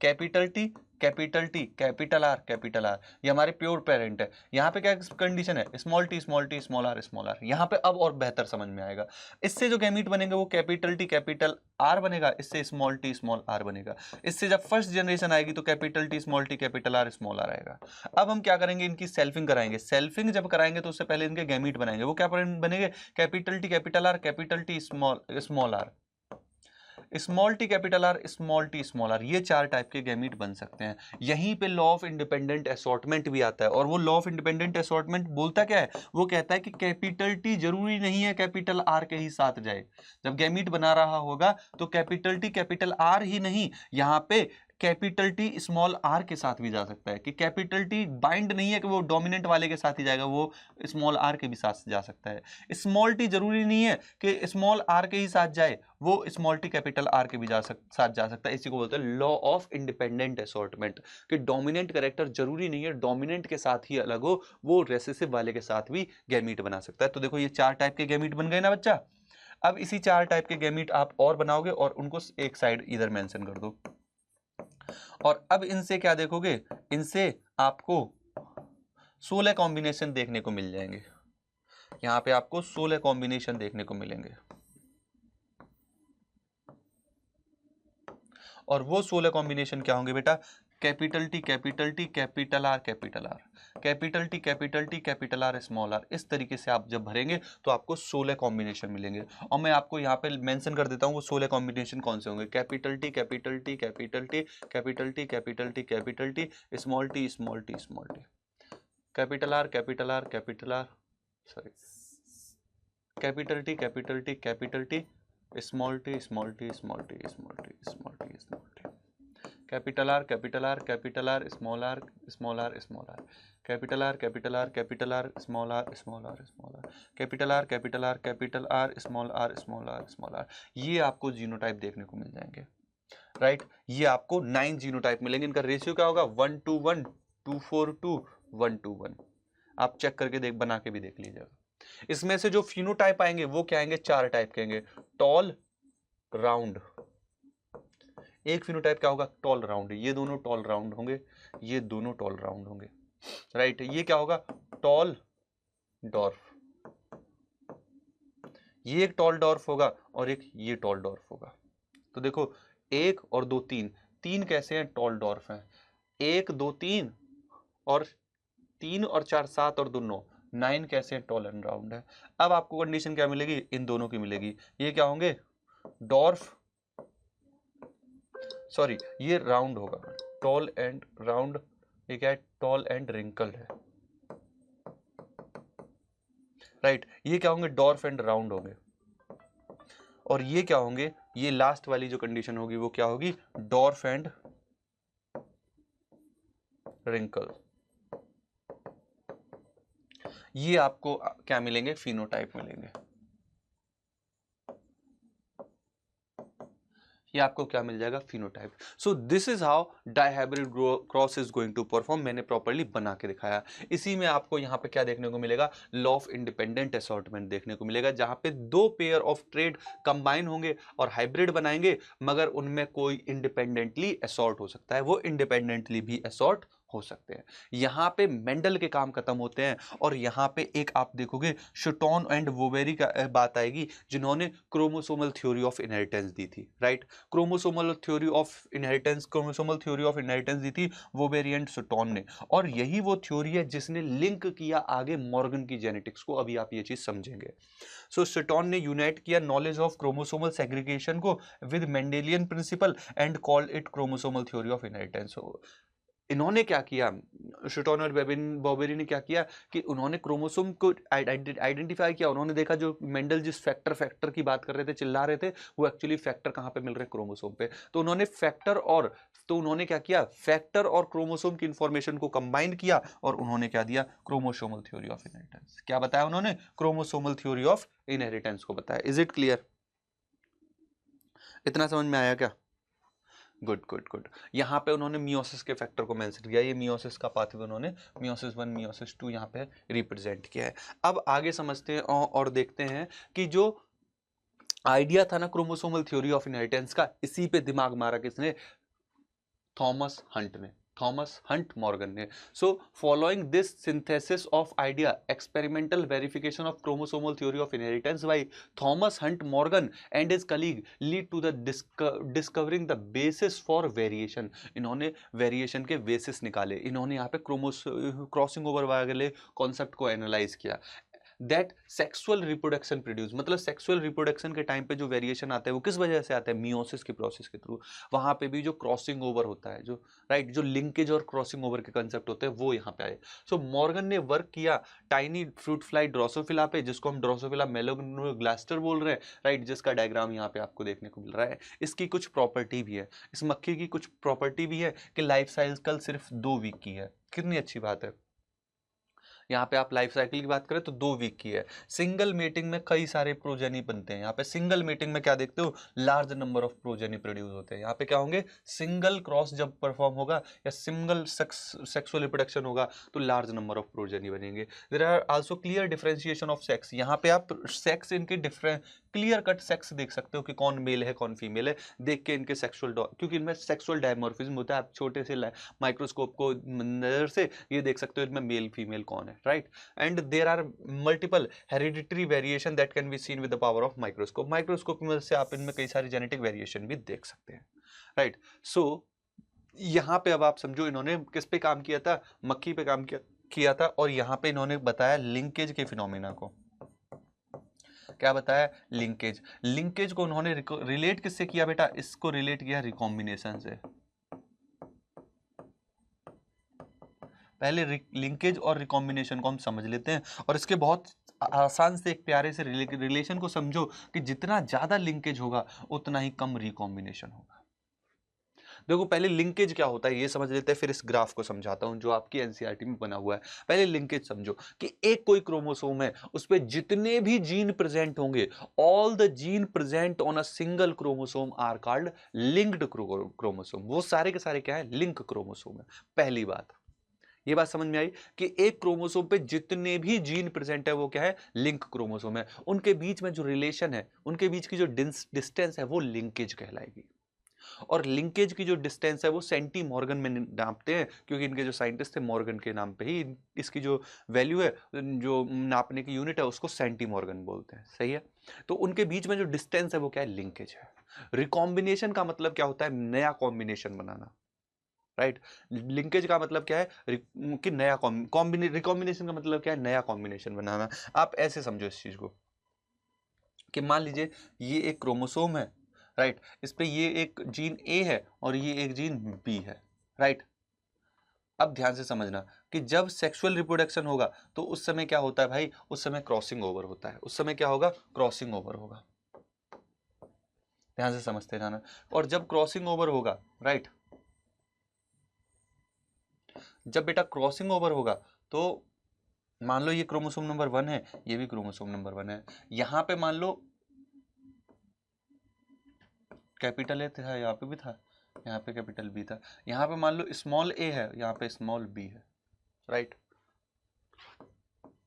capital T capital T capital R capital are, ये हमारे प्योर पेरेंट है। यहाँ पे क्या कंडीशन है, small T small R small R. यहाँ पे अब और बेहतर समझ में आएगा, इससे जो गैमीट बनेंगे वो कैपिटल टी कैपिटल आर बनेगा, इससे स्मॉल टी स्मॉल आर बनेगा। इससे जब फर्स्ट जनरेशन आएगी तो capital T small T capital R small R आएगा। अब हम क्या करेंगे, इनकी सेल्फिंग कराएंगे। सेल्फिंग जब कराएंगे तो उससे पहले इनके गैमीट बनाएंगे, वो क्या बनेंगे, capital T capital R capital T small R. Small T capital R, small T small R, ये 4 टाइप के गैमीट बन सकते हैं। यहीं पे लॉ ऑफ इंडिपेंडेंट असॉर्टमेंट भी आता है, और वो लॉ ऑफ इंडिपेंडेंट असॉर्टमेंट बोलता क्या है, वो कहता है कि कैपिटल टी जरूरी नहीं है कैपिटल आर के ही साथ जाए। जब गैमीट बना रहा होगा तो कैपिटल टी कैपिटल आर ही नहीं, यहाँ पे कैपिटल टी स्मॉल आर के साथ भी जा सकता है, कि कैपिटल टी बाइंड नहीं है कि वो डोमिनेंट वाले के साथ ही जाएगा, वो स्मॉल आर के भी साथ जा सकता है। स्मॉल टी जरूरी नहीं है कि स्मॉल आर के ही साथ जाए, वो स्मॉल टी कैपिटल आर के भी साथ जा सकता है। इसी को बोलते हैं लॉ ऑफ इंडिपेंडेंट असॉर्टमेंट, कि डोमिनेंट कैरेक्टर जरूरी नहीं है डोमिनेंट के साथ ही अलग हो, वो रेसेसिव वाले के साथ भी गैमीट बना सकता है। तो देखो ये 4 टाइप के गैमीट बन गए ना बच्चा। अब इसी 4 टाइप के गैमीट आप और बनाओगे और उनको एक साइड इधर मेंशन कर दो। और अब इनसे क्या देखोगे, इनसे आपको 16 कॉम्बिनेशन देखने को मिल जाएंगे। यहां पे आपको 16 कॉम्बिनेशन देखने को मिलेंगे, और वो 16 कॉम्बिनेशन क्या होंगे बेटा, capital T capital T capital R capital R, capital T capital T capital R small R. इस तरीके से आप जब भरेंगे तो आपको 16 कॉम्बिनेशन मिलेंगे। और मैं आपको यहाँ पे मेंशन कर देता हूँ वो 16 कॉम्बिनेशन कौन से होंगे। Capital T capital T capital T capital T capital T capital T small T small T small T, capital R capital R capital R, sorry, capital T capital T capital T small T small T small T small T small T small T, capital R capital R capital R small R small R small R, capital R capital R capital R small R small R small R, capital R capital R capital R small R small R small R. ये आपको genotype देखने को मिल जाएंगे, right. ये आपको 9 genotype मिलेंगे। इनका ratio क्या होगा, 1:1, 2:4:2, 1:1। आप चेक करके बना के भी देख लीजिएगा। इसमें से जो फिनोटाइप आएंगे वो क्या आएंगे, 4 टाइप के आएंगे, टॉल, राउंड। एक फिनोटाइप क्या होगा, टॉल राउंड, ये दोनों टॉल राउंड होंगे, ये दोनों टॉल राउंड होंगे, राइट। ये क्या होगा, टॉल डॉर्फ, ये एक टॉल डॉर्फ होगा और एक ये टॉल डॉर्फ होगा। तो देखो 1 और 2 3, 3 कैसे हैं, टॉल डॉर्फ हैं। 1 2 3 और 3 और 4 7 और 2 9, 9 कैसे हैं, टॉल एंड राउंड है। अब आपको कंडीशन क्या मिलेगी, इन दोनों की मिलेगी। ये क्या होंगे, डॉर्फ, सॉरी ये राउंड होगा, टॉल एंड राउंड। ये क्या है, टॉल एंड रिंकल है, राइट। ये क्या होंगे, डॉर्फ एंड राउंड होंगे। और ये क्या होंगे, ये लास्ट वाली जो कंडीशन होगी वो क्या होगी, डॉर्फ एंड रिंकल। ये आपको क्या मिलेंगे, फिनोटाइप मिलेंगे। ये आपको क्या मिल जाएगा, phenotype. So this is how dihybrid cross is going to perform. मैंने प्रॉपर्ली बना के दिखाया। इसी में आपको यहाँ पे क्या देखने को मिलेगा, लॉ ऑफ इंडिपेंडेंट असॉर्टमेंट देखने को मिलेगा, जहां पे 2 पेयर ऑफ ट्रेड कंबाइन होंगे और हाइब्रिड बनाएंगे, मगर उनमें कोई इंडिपेंडेंटली असॉर्ट हो सकता है, वो इंडिपेंडेंटली भी असॉर्ट हो सकते हैं। यहाँ पे मेंडल के काम खत्म होते हैं, और यहाँ पे एक आप देखोगे शुटोन एंड वोवेरी का बात आएगी, जिन्होंने क्रोमोसोमल थ्योरी ऑफ इनहेरिटेंस दी थी, राइट। क्रोमोसोमल थ्योरी ऑफ इनहेरिटेंस दी थी वोवेरी एंड शुटोन ने, और यही वो थ्योरी है जिसने लिंक किया आगे मॉर्गन की जेनेटिक्स को। अभी आप ये चीज समझेंगे। सो शुटोन ने यूनाइट किया नॉलेज ऑफ क्रोमोसोमल सेग्रीगेशन को with Mendelian principle and called it chromosomal theory of inheritance. इन्होंने क्या किया, शुटोन और बॉबेरी ने क्या किया कि उन्होंने क्रोमोसोम को आइडेंटिफाई किया। उन्होंने देखा जो मेंडल जिस फैक्टर की बात कर रहे थे, चिल्ला रहे थे, वो एक्चुअली फैक्टर कहाँ पे मिल रहे हैं, क्रोमोसोम पे। तो उन्होंने क्या किया, फैक्टर और क्रोमोसोम की इंफॉर्मेशन को कंबाइन किया, और उन्होंने क्या दिया, क्रोमोसोमल थ्योरी ऑफ इनहेरिटेंस। क्या बताया उन्होंने, क्रोमोसोमल थ्योरी ऑफ इनहेरिटेंस को बताया। इज इट क्लियर, इतना समझ में आया क्या? Good good good. यहाँ पे उन्होंने मियोसिस के फैक्टर को मेंशन किया। ये मियोसिस का पाथवे उन्होंने मियोसिस 1 मियोसिस 2 यहाँ पे रिप्रेजेंट किया है। अब आगे समझते हैं और देखते हैं कि जो आइडिया था ना क्रोमोसोमल थ्योरी ऑफ इनहेरिटेंस का, इसी पे दिमाग मारा किसने, थॉमस हंट मॉर्गन ने। So following this synthesis of idea, experimental verification of chromosomal theory of inheritance by Thomas Hunt Morgan and his colleague lead to the discovering the basis for variation. इन्होंने variation के basis निकाले। इन्होंने यहाँ पे crossing over वाले concept को analyse किया। That sexual reproduction produce, मतलब सेक्सुअल रिप्रोडक्शन के टाइम पे जो वेरिएशन आता है वो किस वजह से आता है, मियोसिस की प्रोसेस के थ्रू। वहां पे भी जो क्रॉसिंग ओवर होता है, जो राइट, जो लिंकेज और क्रॉसिंग ओवर के कंसेप्ट होते हैं वो यहाँ पे आए। सो मॉर्गन ने वर्क किया टाइनी फ्रूट फ्लाई ड्रोसोफिला पे, जिसको हम ड्रोसोफिला मेलोग्लास्टर बोल रहे हैं, राइट, जिसका डायग्राम यहाँ पे आपको देखने को मिल रहा है। इसकी कुछ प्रॉपर्टी भी है, इस मक्खी की कुछ प्रॉपर्टी भी है कि लाइफ साइकिल सिर्फ 2 वीक की है। कितनी अच्छी बात है। यहाँ पे आप लाइफ साइकिल की बात करें तो 2 वीक की है। सिंगल मेटिंग में कई सारे प्रोजेनी बनते हैं। यहाँ पे सिंगल मेटिंग में क्या देखते हो, large number of progeny produce होते हैं। यहाँ पे क्या होंगे, सिंगल क्रॉस जब परफॉर्म होगा या सिंगल सेक्सुअल रिप्रोडक्शन होगा तो लार्ज नंबर ऑफ प्रोजेनी बनेंगे। There are also clear differentiation of sex. यहाँ पे आप सेक्स इनके डिफरेंट क्लियर कट सेक्स देख सकते हो कि कौन मेल है कौन फीमेल है, देख के इनके सेक्सुअल, क्योंकि इनमें सेक्सुअल डायमॉर्फिज्म होता है। आप छोटे से माइक्रोस्कोप को नजर से ये देख सकते हो इनमें मेल फीमेल कौन है, right. And there are multiple hereditary variation that can be seen with the power of microscope. Microscope की मदद से आप इनमें कई सारी जेनेटिक वेरिएशन भी देख सकते हैं, राइट। सो यहाँ पे अब आप समझो इन्होंने किस पे काम किया था, मक्खी पे काम किया था। और यहाँ पे इन्होंने बताया लिंकेज के फिनोमिना को। क्या बताया, लिंकेज। लिंकेज को उन्होंने रिलेट किससे किया बेटा, इसको रिलेट किया रिकॉम्बिनेशन से। पहले लिंकेज और रिकॉम्बिनेशन को हम समझ लेते हैं और इसके बहुत आसान से एक प्यारे से रिलेशन को समझो कि जितना ज्यादा लिंकेज होगा उतना ही कम रिकॉम्बिनेशन होगा। देखो पहले लिंकेज क्या होता है ये समझ लेते हैं, फिर इस ग्राफ को समझाता हूं जो आपकी एनसीईआरटी में बना हुआ है। पहले लिंकेज समझो कि एक कोई क्रोमोसोम है, उस पे जितने भी जीन प्रेजेंट होंगे, all the gene present on a single chromosome are called linked chromosome. वो सारे के सारे क्या है, लिंक क्रोमोसोम है। पहली बात, ये बात समझ में आई कि एक क्रोमोसोम पे जितने भी जीन प्रेजेंट है वो क्या है, लिंक क्रोमोसोम है। उनके बीच में जो रिलेशन है, उनके बीच की जो डिस्टेंस है वो लिंकेज कहलाएगी। और लिंकेज की जो डिस्टेंस है वो सेंटी मॉर्गन में नापते हैं, क्योंकि इनके जो साइंटिस्ट थे मॉर्गन के नाम पे ही इसकी जो वैल्यू है, जो नापने की यूनिट है उसको सेंटी मॉर्गन बोलते हैं, सही है। तो उनके बीच में जो डिस्टेंस है वो क्या है, लिंकेज है। रिकॉम्बिनेशन का मतलब क्या होता है, नया कॉम्बिनेशन बनाना, राइट। लिंकेज का मतलब क्या है कि नया रिकॉम्बिनेशन का मतलब क्या है, नया कॉम्बिनेशन बनाना। आप ऐसे समझो इस चीज को कि मान लीजिए ये एक क्रोमोसोम है, राइट, इस पे ये एक जीन ए है और ये एक जीन बी है, राइट। अब ध्यान से समझना कि जब सेक्सुअल रिप्रोडक्शन होगा तो उस समय क्या होता है भाई, उस समय क्रॉसिंग ओवर होता है। उस समय क्या होगा, क्रॉसिंग ओवर होगा। ध्यान से समझते जाना। और जब क्रॉसिंग ओवर होगा, राइट, जब बेटा क्रॉसिंग ओवर होगा तो मान लो ये क्रोमोसोम नंबर 1 है, ये भी क्रोमोसोम नंबर 1 है। यहां पे मान लो कैपिटल ए था, यहाँ पे भी था, यहाँ पे कैपिटल बी था। यहाँ पे मान लो स्मॉल ए है, यहाँ पे स्मॉल बी है, राइट।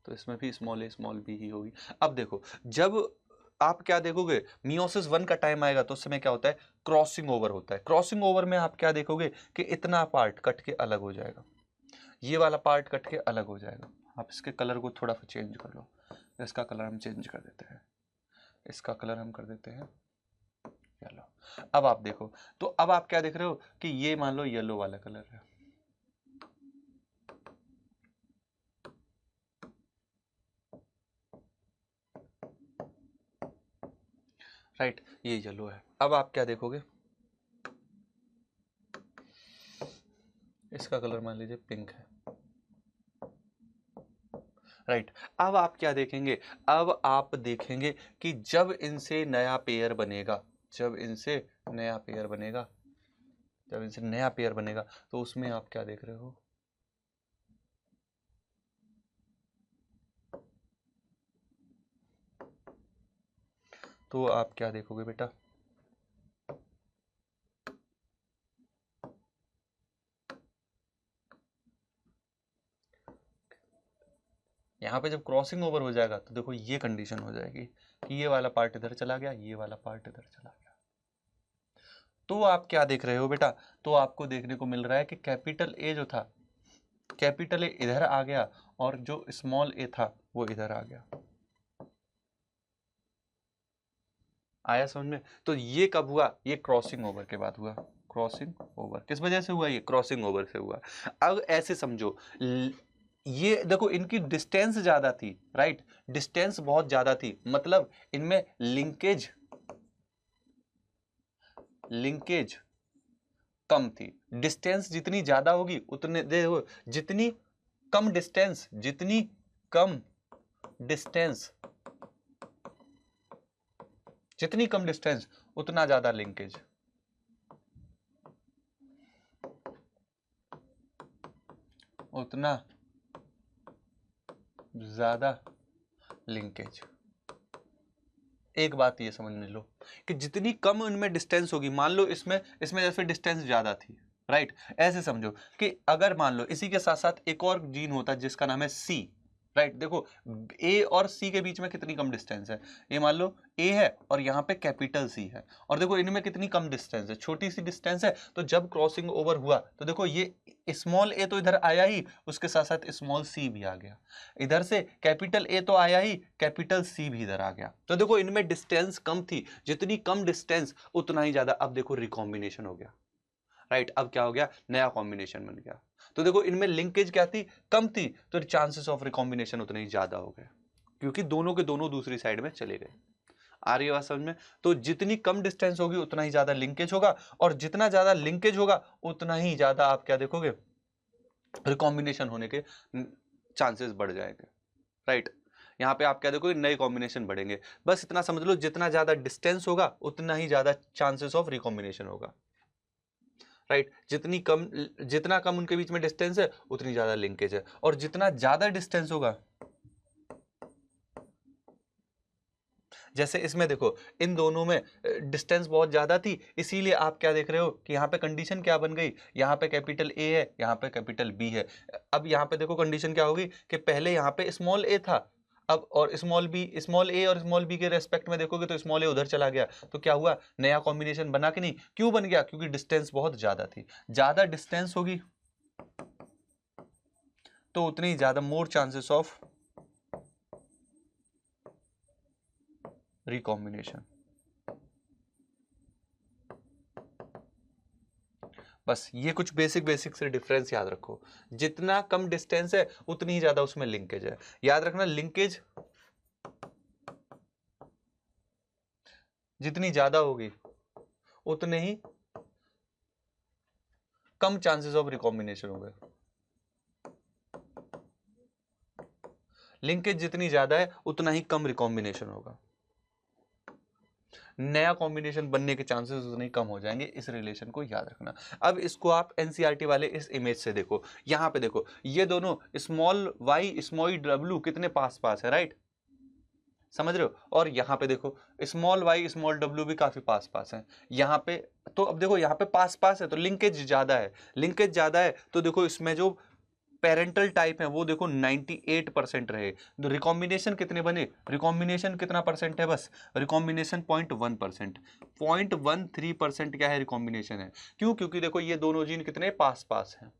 तो इसमें भी स्मॉल ए स्मॉल बी ही होगी। अब देखो जब आप क्या देखोगे, मियोसिस 1 का टाइम आएगा तो उस समय क्या होता है, क्रॉसिंग ओवर होता है। क्रॉसिंग ओवर में आप क्या देखोगे कि इतना पार्ट कट के अलग हो जाएगा, ये वाला पार्ट कट के अलग हो जाएगा। आप इसके कलर को थोड़ा सा चेंज कर लो, इसका कलर हम चेंज कर देते हैं, इसका कलर हम कर देते हैं येलो। अब आप देखो, तो अब आप क्या देख रहे हो कि ये मान लो येलो वाला कलर है, राइट, ये येलो है। अब आप क्या देखोगे, इसका कलर मान लीजिए पिंक है, राइट। अब आप क्या देखेंगे, अब आप देखेंगे कि जब इनसे नया पेयर बनेगा, जब इनसे नया पेयर बनेगा, जब इनसे नया पेयर बनेगा तो उसमें आप क्या देख रहे हो, तो आप क्या देखोगे बेटा, यहाँ पे जब क्रॉसिंग ओवर हो जाएगा तो देखो ये कंडीशन हो जाएगी कि ये वाला पार्ट इधर चला गया, ये वाला पार्ट इधर चला गया। तो आप क्या देख रहे हो बेटा, तो आपको देखने को मिल रहा है कि कैपिटल ए जो था, कैपिटल ए इधर आ गया और जो स्मॉल ए था वो इधर आ गया। आया समझ में। तो ये कब हुआ, ये क्रॉसिंग ओवर के बाद हुआ। क्रॉसिंग ओवर किस वजह से हुआ, ये क्रॉसिंग ओवर से हुआ। अब ऐसे समझो ये देखो इनकी डिस्टेंस ज्यादा थी, राइट, डिस्टेंस बहुत ज्यादा थी, मतलब इनमें लिंकेज कम थी। डिस्टेंस जितनी ज्यादा होगी उतने देखो, जितनी कम डिस्टेंस उतना ज्यादा लिंकेज। एक बात ये समझ लो कि जितनी कम उनमें डिस्टेंस होगी, मान लो इसमें जैसे डिस्टेंस ज्यादा थी, राइट, ऐसे समझो कि अगर मान लो इसी के साथ साथ एक और जीन होता है जिसका नाम है सी, राइट, देखो ए और सी के बीच में कितनी कम डिस्टेंस है, ये मान लो ए है और यहाँ पे कैपिटल सी है, और देखो इनमें कितनी कम डिस्टेंस है, छोटी सी डिस्टेंस है, तो जब क्रॉसिंग ओवर हुआ तो देखो ये स्मॉल ए तो इधर आया ही, उसके साथ साथ स्मॉल सी भी आ गया, इधर से कैपिटल ए तो आया ही, कैपिटल सी भी इधर आ गया, तो देखो इनमें डिस्टेंस कम थी, जितनी कम डिस्टेंस उतना ही ज्यादा। अब देखो रिकॉम्बिनेशन हो गया, राइट, अब क्या हो गया, नया कॉम्बिनेशन बन गया, तो देखो इनमें लिंकेज क्या थी, कम थी, तो चांसेस ऑफ रिकॉम्बिनेशन उतने ही ज्यादा हो गए, क्योंकि दोनों के दोनों दूसरी साइड में चले गए। आ रही है बात समझ में? तो जितनी कम डिस्टेंस होगी उतना ही ज्यादा लिंकेज होगा, और जितना ज्यादा लिंकेज होगा उतना ही ज्यादा आप क्या देखोगे, रिकॉम्बिनेशन होने के चांसेस बढ़ जाएंगे, राइट। यहाँ पे आप क्या देखोगे, नए कॉम्बिनेशन बढ़ेंगे। बस इतना समझ लो, जितना ज्यादा डिस्टेंस होगा उतना ही ज्यादा चांसेस ऑफ रिकॉम्बिनेशन होगा, राइट। जितना कम उनके बीच में डिस्टेंस है उतनी ज्यादा लिंकेज है, और जितना ज्यादा डिस्टेंस होगा, जैसे इसमें देखो इन दोनों में डिस्टेंस बहुत ज्यादा थी, इसीलिए आप क्या देख रहे हो कि यहाँ पे कंडीशन क्या बन गई, यहाँ पे कैपिटल ए है, यहाँ पे कैपिटल बी है। अब यहाँ पे देखो कंडीशन क्या होगी कि पहले यहाँ पे स्मॉल ए था, अब और स्मॉल ए और स्मॉल बी के रेस्पेक्ट में देखोगे तो स्मॉल ए उधर चला गया, तो क्या हुआ, नया कॉम्बिनेशन बना कि नहीं, क्यों बन गया, क्योंकि डिस्टेंस बहुत ज्यादा थी। ज्यादा डिस्टेंस होगी तो उतनी ज्यादा मोर चांसेस ऑफ रिकॉम्बिनेशन। बस ये कुछ बेसिक से डिफरेंस याद रखो, जितना कम डिस्टेंस है उतनी ही ज्यादा उसमें लिंकेज है। याद रखना, लिंकेज जितनी ज्यादा होगी उतने ही कम चांसेस ऑफ रिकॉम्बिनेशन होंगे। लिंकेज जितनी ज्यादा है उतना ही कम रिकॉम्बिनेशन होगा, नया कॉम्बिनेशन बनने के चांसेस उतने ही कम हो जाएंगे। इस रिलेशन को याद रखना। अब इसको आप एनसीईआरटी वाले इस इमेज से देखो, यहां पे देखो ये दोनों स्मॉल वाई स्मॉल डब्ल्यू कितने पास पास है, राइट, समझ रहे हो, और यहाँ पे देखो स्मॉल वाई स्मॉल डब्ल्यू भी काफी पास पास है यहाँ पे। तो अब देखो यहाँ पे पास पास है तो लिंकेज ज्यादा है, लिंकेज ज्यादा है तो देखो इसमें जो पेरेंटल टाइप है वो देखो 98% रहे। तो रिकॉम्बिनेशन कितने बने, रिकॉम्बिनेशन कितना परसेंट है, बस रिकॉम्बिनेशन 0.1%, 0.13% क्या है, रिकॉम्बिनेशन है। क्यों, क्योंकि देखो ये दोनों जीन कितने पास पास हैं।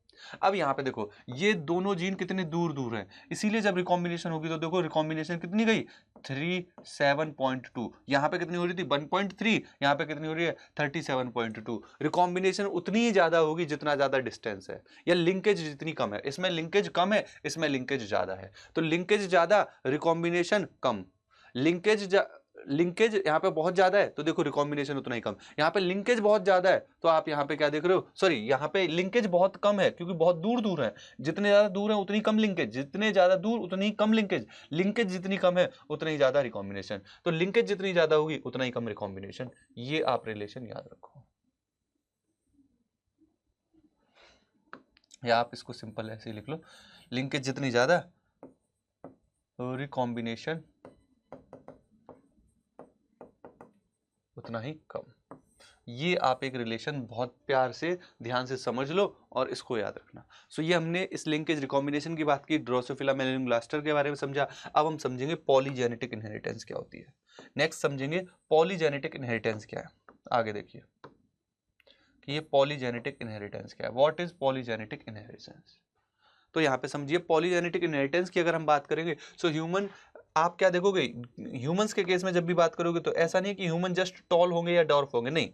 अब यहाँ पे देखो ये दोनों जीन कितने दूर दूर हैं, इसीलिए जब रिकॉम्बिनेशन होगी तो देखो रिकॉम्बिनेशन कितनी गई 37.2, यहाँ पे कितनी हो रही थी 1.3, यहाँ पे कितनी हो रही है 37.2। रिकॉम्बिनेशन उतनी ही ज्यादा होगी जितना ज्यादा डिस्टेंस है, या लिंकेज जितनी कम है। इसमें लिंकेज कम है, इसमें लिंकेज ज्यादा है, तो लिंकेज ज्यादा रिकॉम्बिनेशन कम। लिंकेज यहाँ पे बहुत ज्यादा है तो देखो रिकॉम्बिनेशन उतना ही कम। यहाँ पे लिंकेज बहुत ज्यादा है तो आप यहाँ पे क्या देख रहे हो, सॉरी यहाँ पे लिंकेज बहुत कम है क्योंकि बहुत दूर दूर है। जितने ज्यादा दूर है उतनी कम लिंकेज, जितने ज्यादा दूर उतनी कम लिंकेज, लिंकेज जितनी कम है उतनी ही ज्यादा रिकॉम्बिनेशन, तो लिंकेज जितनी ज्यादा होगी उतना ही कम रिकॉम्बिनेशन। ये आप रिलेशन याद रखो, या आप इसको सिंपल ऐसे ही लिख लो, लिंकेज जितनी ज्यादा रिकॉम्बिनेशन उतना ही कम। ये आप एक रिलेशन बहुत प्यार से ध्यान से समझ लो और इसको याद रखना। सो ये हमने इस लिंकेज रिकॉम्बिनेशन की बात की, ड्रोसोफिला मेलानोब्लास्टर के बारे में समझा। अब हम समझेंगे पॉलीजेनेटिक इनहेरिटेंस क्या होती है। नेक्स्ट समझेंगे पॉलीजेनेटिक इनहेरिटेंस क्या है। आगे देखिए कि ये पॉलीजेनेटिक इनहेरिटेंस क्या है, व्हाट इज पॉलीजेनेटिक इनहेरिटेंस। तो यहाँ पे समझिए पॉलीजेनेटिक इनहेरिटेंस की अगर हम बात करेंगे, सो ह्यूमन, आप क्या देखोगे ह्यूमंस के केस में जब भी बात करोगे तो ऐसा नहीं कि ह्यूमन जस्ट टॉल होंगे या डॉर्फ होंगे, नहीं,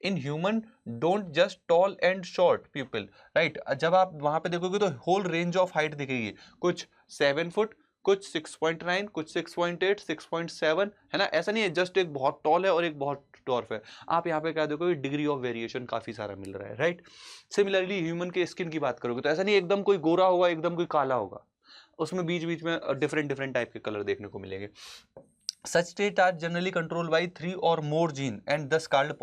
in human don't just tall and short people, right. जब आप वहां पे देखोगे तो होल रेंज ऑफ हाइट दिखेगी, कुछ 7 फुट, कुछ 6.9, कुछ 6.8, 6.7, है ना। ऐसा नहीं है जस्ट एक बहुत टॉल है और एक बहुत डॉर्फ है। आप यहाँ पे क्या देखोगे, डिग्री ऑफ वेरिएशन काफी सारा मिल रहा है, राइट। सिमिलरली ह्यूमन के स्किन की बात करोगे तो ऐसा नहीं एकदम कोई गोरा होगा एकदम कोई काला होगा, उसमें बीच बीच में डिफरेंट डिफरेंट टाइप के कलर देखने को मिलेंगे। Such traits are generally controlled by 3 or more gene and thus called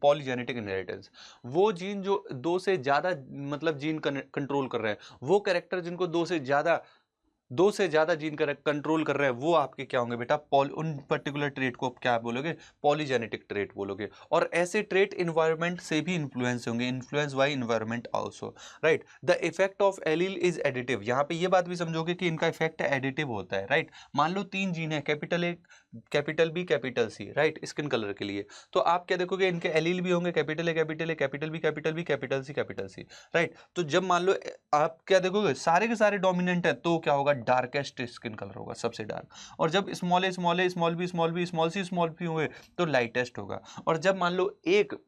polygenetic inheritance। वो जीन जो 2 से ज्यादा मतलब जीन कंट्रोल कर रहे हैं, वो कैरेक्टर जिनको 2 से ज्यादा जीन कंट्रोल कर रहे हैं, वो आपके क्या होंगे बेटा, उन पर्टिकुलर ट्रेट को क्या बोलोगे, पॉलीजेनेटिक ट्रेट बोलोगे। और ऐसे ट्रेट इन्वायरमेंट से भी इन्फ्लुएंस होंगे, influence by environment also, right. The effect of allele is additive, यहाँ पे ये बात भी समझोगे कि इनका इफेक्ट एडिटिव होता है, राइट। मान लो 3 जीन है, capital A, capital B, capital C, right, skin colour के लिए, तो आप क्या देखोगे, इनके एलील भी होंगे, capital A, capital A, capital B, capital B, capital C, capital C, right. तो जब मान लो आप क्या देखोगे, सारे के सारे डोमिनेंट है, तो क्या होगा, डार्केस्ट स्किन कलर होगा, सबसे डार्क। और जब small A, small A, small B, small B, small C, small P हुए तो लाइटेस्ट होगा। और जब मान लो एक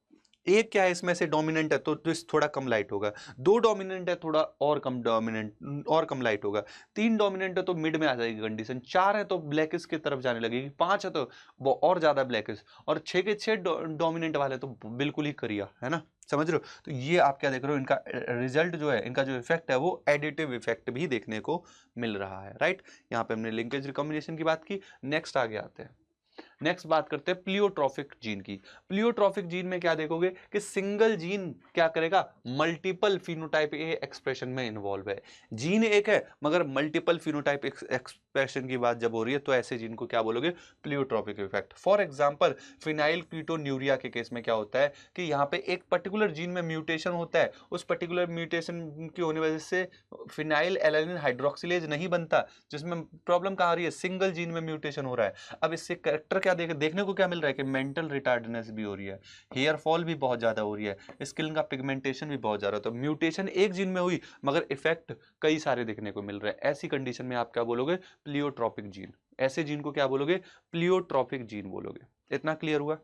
क्या है इसमें से डोमिनेंट है तो थोड़ा कम लाइट होगा, 2 डोमिनेंट है थोड़ा और कम डोमिनेंट और कम लाइट होगा, 3 डोमिनेंट है तो मिड में आ जाएगी कंडीशन, 4 है तो ब्लैकिश की तरफ जाने लगेगी, 5 है तो वो और ज्यादा ब्लैकिश, और 6 के 6 डोमिनेंट वाले तो बिल्कुल ही करिया, है ना, समझ रहे हो। तो ये आप क्या देख रहे हो, इनका रिजल्ट जो है, इनका जो इफेक्ट है वो एडिटिव इफेक्ट भी देखने को मिल रहा है, राइट। यहाँ पे हमने लिंकेज रिकॉम्बिनेशन की बात की। नेक्स्ट आगे आते हैं, नेक्स्ट बात करते हैं प्लियोट्रॉफिक जीन की। प्लियोट्रॉफिक जीन में क्या देखोगे कि सिंगल जीन क्या करेगा, मल्टीपल फिनोटाइप एक्सप्रेशन में इन्वॉल्व है। जीन एक है मगर मल्टीपल फिनोटाइप एक्सप्रेशन की बात जब हो रही है तो ऐसे जीन को क्या बोलोगे, प्लियोट्रॉफिक इफेक्ट। फॉर एग्जांपल फिनाइल कीटोन्यूरिया के केस में क्या होता है कि यहाँ पे एक पर्टिकुलर जीन में म्यूटेशन होता है, उस पर्टिकुलर म्यूटेशन की होने वजह से फिनाइल एलानिन हाइड्रोक्सिलेज नहीं बनता, जिसमें प्रॉब्लम कहाँ आ रही है, सिंगल जीन में म्यूटेशन हो रहा है। अब इससे कैरेक्टर क्या देखने को क्या मिल रहा है कि मेंटल रिटार्डनेस भी हो रही है, हेयर फॉल भी बहुत ज्यादा हो रही है, स्किन का पिगमेंटेशन भी बहुत ज्यादा। तो म्यूटेशन एक जीन में हुई मगर इफेक्ट कई सारे देखने को मिल रहे हैं, ऐसी कंडीशन में आप क्या बोलोगे, प्लियोट्रॉपिक जीन। ऐसे जीन को क्या बोलोगे, प्लियोट्रॉपिक जीन बोलोगे। इतना क्लियर हुआ,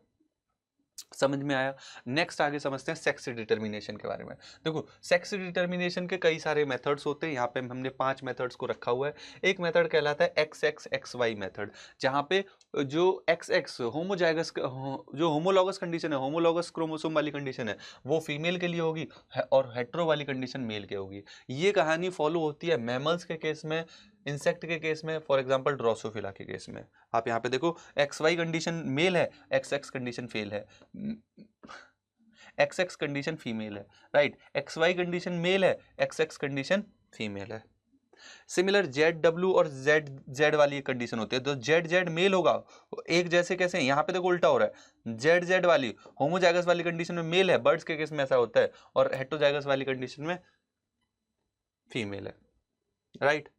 समझ में आया। नेक्स्ट आगे समझते हैं सेक्स डिटर्मिनेशन के बारे में। देखो सेक्स डिटर्मिनेशन के कई सारे मेथड्स होते हैं, यहाँ पे हमने 5 मेथड्स को रखा हुआ है। एक मेथड कहलाता है XXXY मेथड, जहाँ पे जो XX होमोजाइगस जो होमोलॉगस कंडीशन है, होमोलॉगस क्रोमोसोम वाली कंडीशन है, वो फीमेल के लिए होगी और हेट्रो वाली कंडीशन मेल के होगी। ये कहानी फॉलो होती है मैमल्स के केस में, इंसेक्ट के केस में, फॉर एग्जांपल ड्रोसोफिला के केस में। आप यहाँ पे देखो XY कंडीशन मेल है, XX कंडीशन फेल है, XX कंडीशन फीमेल है, राइट। XY कंडीशन मेल है, XX कंडीशन फीमेल है। सिमिलर ZW और ZZ वाली कंडीशन होती है, तो ZZ मेल होगा, एक जैसे कैसे, यहाँ पे देखो उल्टा हो रहा है, ZZ वाली होमोजाइगस वाली कंडीशन में मेल है, बर्ड्स के केस में ऐसा होता है, और हेटेरोजाइगस वाली कंडीशन में फीमेल है, राइट।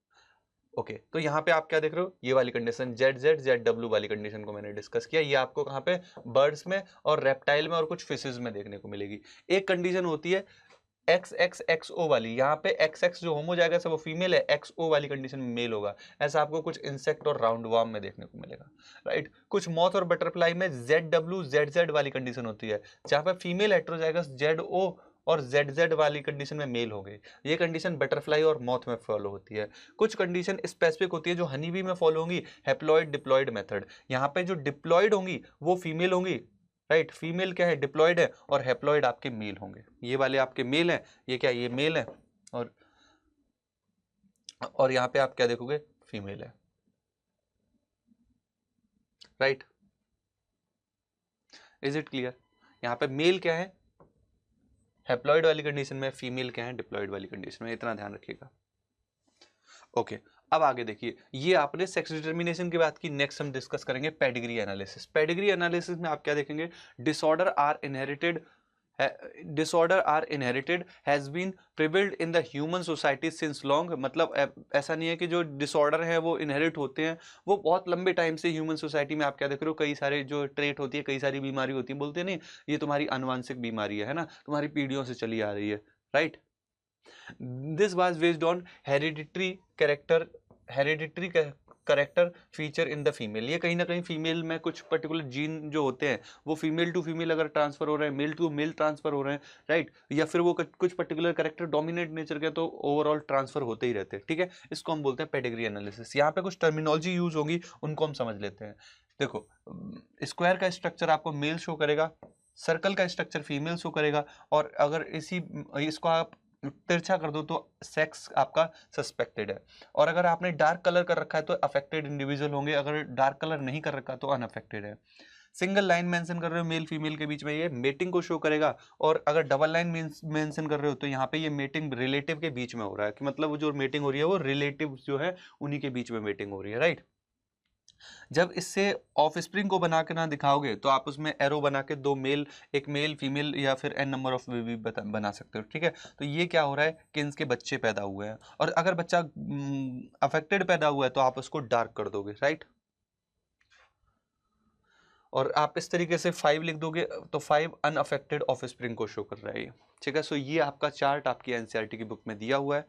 ओके तो यहाँ पे आप क्या देख रहे हो, ये वाली कंडीशन ZZ ZW वाली कंडीशन को मैंने डिस्कस किया, ये आपको कहाँ पे, बर्ड्स में और रेप्टाइल में और कुछ फिशेज में देखने को मिलेगी। एक कंडीशन होती है XXXO वाली, यहाँ पे XX जो होमोजाइगस है वो फीमेल है, XO वाली कंडीशन में मेल होगा। ऐसा आपको कुछ इंसेक्ट और राउंड वार्म में देखने को मिलेगा, राइट। कुछ मॉथ और बटरफ्लाई में ZW ZZ वाली कंडीशन होती है, जहाँ पे फीमेल हेटेरोजाइगस ZO और ZZ वाली कंडीशन में मेल हो गई। ये कंडीशन बटरफ्लाई और मॉथ में फॉलो होती है। कुछ कंडीशन स्पेसिफिक होती है जो हनी बी में फॉलो होंगी, हैप्लॉइड डिप्लॉइड मेथड। यहाँ पे जो डिप्लॉइड होंगी वो फीमेल होंगी, राइट। फीमेल क्या है, डिप्लॉइड है, और हैप्लॉइड आपके मेल होंगे। ये वाले आपके मेल हैं, ये क्या, ये मेल है, और यहाँ पे आप क्या देखोगे, फीमेल है, राइट। Is it clear. यहाँ पे मेल क्या है हैप्लॉइड वाली कंडीशन में, फीमेल क्या है डिप्लॉइड वाली कंडीशन में, इतना ध्यान रखिएगा। ओके अब आगे देखिए, ये आपने सेक्स डिटर्मिनेशन की बात की। नेक्स्ट हम डिस्कस करेंगे पेडिग्री एनालिसिस। पेडिग्री एनालिसिस में आप क्या देखेंगे, disorder are inherited has been prevailed in the human society since long. मतलब ऐसा नहीं है कि जो डिसऑर्डर है वो इनहेरिट होते हैं, वो बहुत लंबे टाइम से ह्यूमन सोसाइटी में आप क्या देख रहे हो, कई सारे जो ट्रेट होती है, कई सारी बीमारी होती है, बोलते नहीं ये तुम्हारी आनुवांशिक बीमारी है ना, तुम्हारी पीढ़ियों से चली आ रही है, right. This was based on hereditary character feature in the female, ये कहीं ना कहीं फीमेल में कुछ पर्टिकुलर जीन जो होते हैं वो फीमेल टू फीमेल अगर ट्रांसफर हो रहे हैं, मेल टू मेल ट्रांसफर हो रहे हैं, राइट, या फिर वो कुछ पर्टिकुलर करेक्टर डोमिनेट नेचर के तो ओवरऑल ट्रांसफर होते ही रहते हैं, ठीक है। इसको हम बोलते हैं पेडिग्री एनालिसिस। यहाँ पे कुछ टर्मिनोलॉजी यूज होगी, उनको हम समझ लेते हैं। देखो, स्क्वायर का स्ट्रक्चर आपको मेल शो करेगा, सर्कल का स्ट्रक्चर फीमेल शो करेगा, और अगर इसको आप तिरछा कर दो तो सेक्स आपका सस्पेक्टेड है, और अगर आपने डार्क कलर कर रखा है तो अफेक्टेड इंडिविजुअल होंगे, अगर डार्क कलर नहीं कर रखा तो अनअफेक्टेड है। सिंगल लाइन मेंशन कर रहे हो मेल फीमेल के बीच में, ये मेटिंग को शो करेगा, और अगर डबल लाइन मेंशन कर रहे हो तो यहाँ पे ये मेटिंग रिलेटिव के बीच में हो रहा है, कि मतलब वो जो मेटिंग हो रही है वो रिलेटिव जो है उन्हीं के बीच में मेटिंग हो रही है, राइट। जब इससे ऑफ स्प्रिंग को बना के ना दिखाओगे तो आप उसमें एरो बना के दो मेल, एक मेल फीमेल या फिर एन नंबर ऑफ बेबी बना सकते हो, ठीक है। तो ये क्या हो रहा है कि इनके बच्चे पैदा हुए हैं, और अगर बच्चा अफेक्टेड पैदा हुआ है तो आप उसको डार्क कर दोगे, राइट, और आप इस तरीके से 5 लिख दोगे तो 5 अनअफेक्टेड ऑफ स्प्रिंग को शो कर रहा है, ठीक है। सो ये आपका चार्ट आपकी एनसीईआरटी की बुक में दिया हुआ है,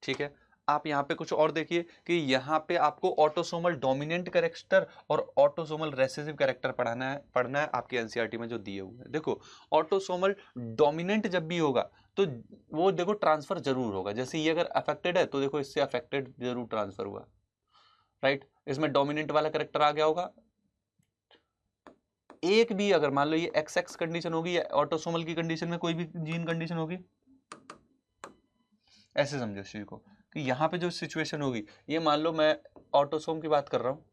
ठीक है। आप यहाँ पे कुछ और देखिए कि यहाँ पे आपको ऑटोसोमल डोमिनेंट कैरेक्टर और ऑटोसोमल रेसेसिव कैरेक्टर पढ़ना है आपके एनसीईआरटी में जो दिए हुए हैं। देखो, ऑटोसोमल डोमिनेंट जब भी होगा तो वो देखो ट्रांसफर जरूर होगा, जैसे ये अगर अफेक्टेड है तो देखो इससे अफेक्टेड जरूर ट्रांसफर हुआ, राइट, इसमें डोमिनेंट वाला कैरेक्टर आ गया होगा। एक भी अगर मान लो ये XX कंडीशन होगी या ऑटोसोमल की कंडीशन में कोई भी जीन कंडीशन होगी, ऐसे समझो इस चीज को कि यहाँ पे जो सिचुएशन होगी, ये मान लो मैं ऑटोसोम की बात कर रहा हूँ,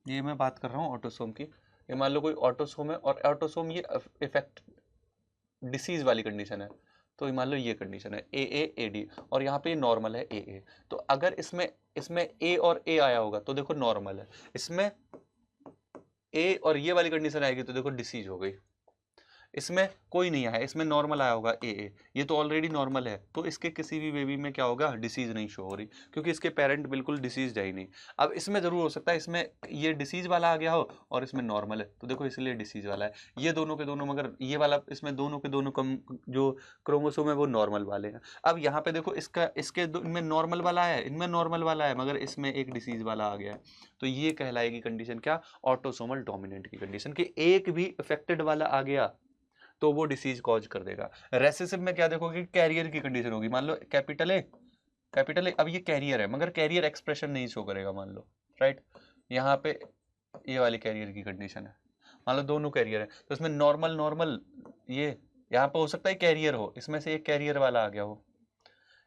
ये मैं बात कर रहा हूँ ऑटोसोम की, ये मान लो कोई ऑटोसोम है और ऑटोसोम ये इफेक्ट डिसीज वाली कंडीशन है, तो ये मान लो ये कंडीशन है AAAD और यहाँ पे नॉर्मल है AA, तो अगर इसमें A और A आया होगा तो देखो नॉर्मल है, इसमें A और ये वाली कंडीशन आएगी तो देखो डिसीज हो गई, इसमें कोई नहीं आया, इसमें नॉर्मल आया होगा AA, ये तो ऑलरेडी नॉर्मल है, तो इसके किसी भी बेबी में क्या होगा, डिसीज नहीं शो हो रही, क्योंकि इसके पेरेंट बिल्कुल डिसीज है ही नहीं। अब इसमें जरूर हो सकता है इसमें ये डिसीज वाला आ गया हो और इसमें नॉर्मल है, तो देखो इसलिए डिसीज वाला है, ये दोनों के दोनों, मगर ये वाला इसमें दोनों के दोनों जो क्रोमोसोम है वो नॉर्मल वाले हैं। अब यहाँ पे देखो इसके इनमें नॉर्मल वाला है, इनमें नॉर्मल वाला है, मगर इसमें एक डिसीज वाला आ गया है, तो ये कहलाएगी कंडीशन क्या, ऑटोसोमल डोमिनेंट की कंडीशन, कि एक भी इफेक्टेड वाला आ गया तो वो डिसीज कॉज कर देगा। रेसेसिव में क्या देखोगे, कैरियर की कंडीशन होगी, मान लो कैपिटल ए, अब ये कैरियर है मगर कैरियर एक्सप्रेशन नहीं शो करेगा, मान लो, राइट, यहाँ पे ये वाली कैरियर की कंडीशन है, मान लो दोनों कैरियर है, तो इसमें नॉर्मल ये यहाँ पे हो सकता है कैरियर हो, इसमें से एक कैरियर वाला आ गया हो,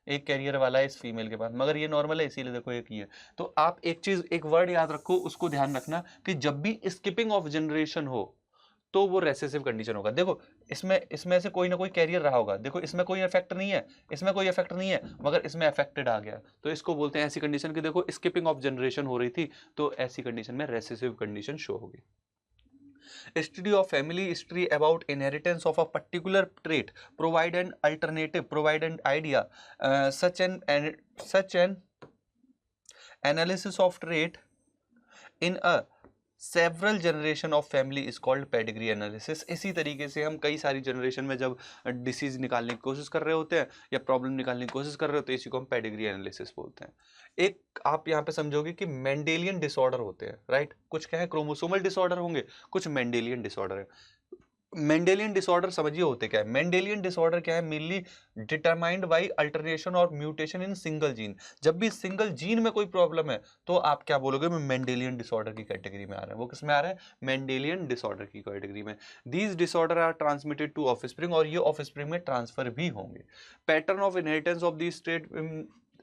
एक कैरियर वाला है इस फीमेल के पास, मगर ये नॉर्मल है इसीलिए देखो एक ही है। तो आप एक चीज, एक वर्ड याद रखो, उसको ध्यान रखना कि जब भी स्किपिंग ऑफ जनरेशन हो तो वो रेसेसिव कंडीशन होगा। देखो इसमें से कोई ना कोई कैरियर रहा होगा, देखो इसमें कोई इफेक्ट नहीं है, इसमें कोई इफेक्ट नहीं है, मगर इसमें अफेक्टेड आ गया, तो इसको बोलते हैं ऐसी कंडीशन की देखो स्किपिंग ऑफ जनरेशन हो रही थी, तो ऐसी कंडीशन में रेसेसिव कंडीशन शो होगी। Study of family history about inheritance of a particular trait provide an alternative, provide an idea, such an analysis of trait in a several generation of family is called pedigree analysis. इसी तरीके से हम कई सारी generation में जब disease निकालने की कोशिश कर रहे होते हैं या प्रॉब्लम निकालने की कोशिश कर रहे होते हैं, इसी को हम पेडिग्री एनालिसिस बोलते हैं। एक आप यहाँ पे समझोगे कि मेंडेलियन डिसऑर्डर होते हैं, राइट, कुछ क्या है क्रोमोसोमल डिसऑर्डर होंगे, कुछ मेंडेलियन डिसऑर्डर है। मेंडेलियन डिसऑर्डर समझिए होते क्या है, मेंडेलियन डिसऑर्डर क्या है, मेनली डिटरमाइंड बाय अल्टरनेशन और म्यूटेशन इन सिंगल जीन। जब भी सिंगल जीन में कोई प्रॉब्लम है तो आप क्या बोलोगे, मैं मेंडेलियन डिसऑर्डर की कैटेगरी में आ रहा है। वो किस में आ रहा है, मेंडेलियन डिसऑर्डर की कैटेगरी में। These disorder are transmitted to offspring, और ये ऑफस्प्रिंग में ट्रांसफर भी होंगे। Pattern of inheritance of these state,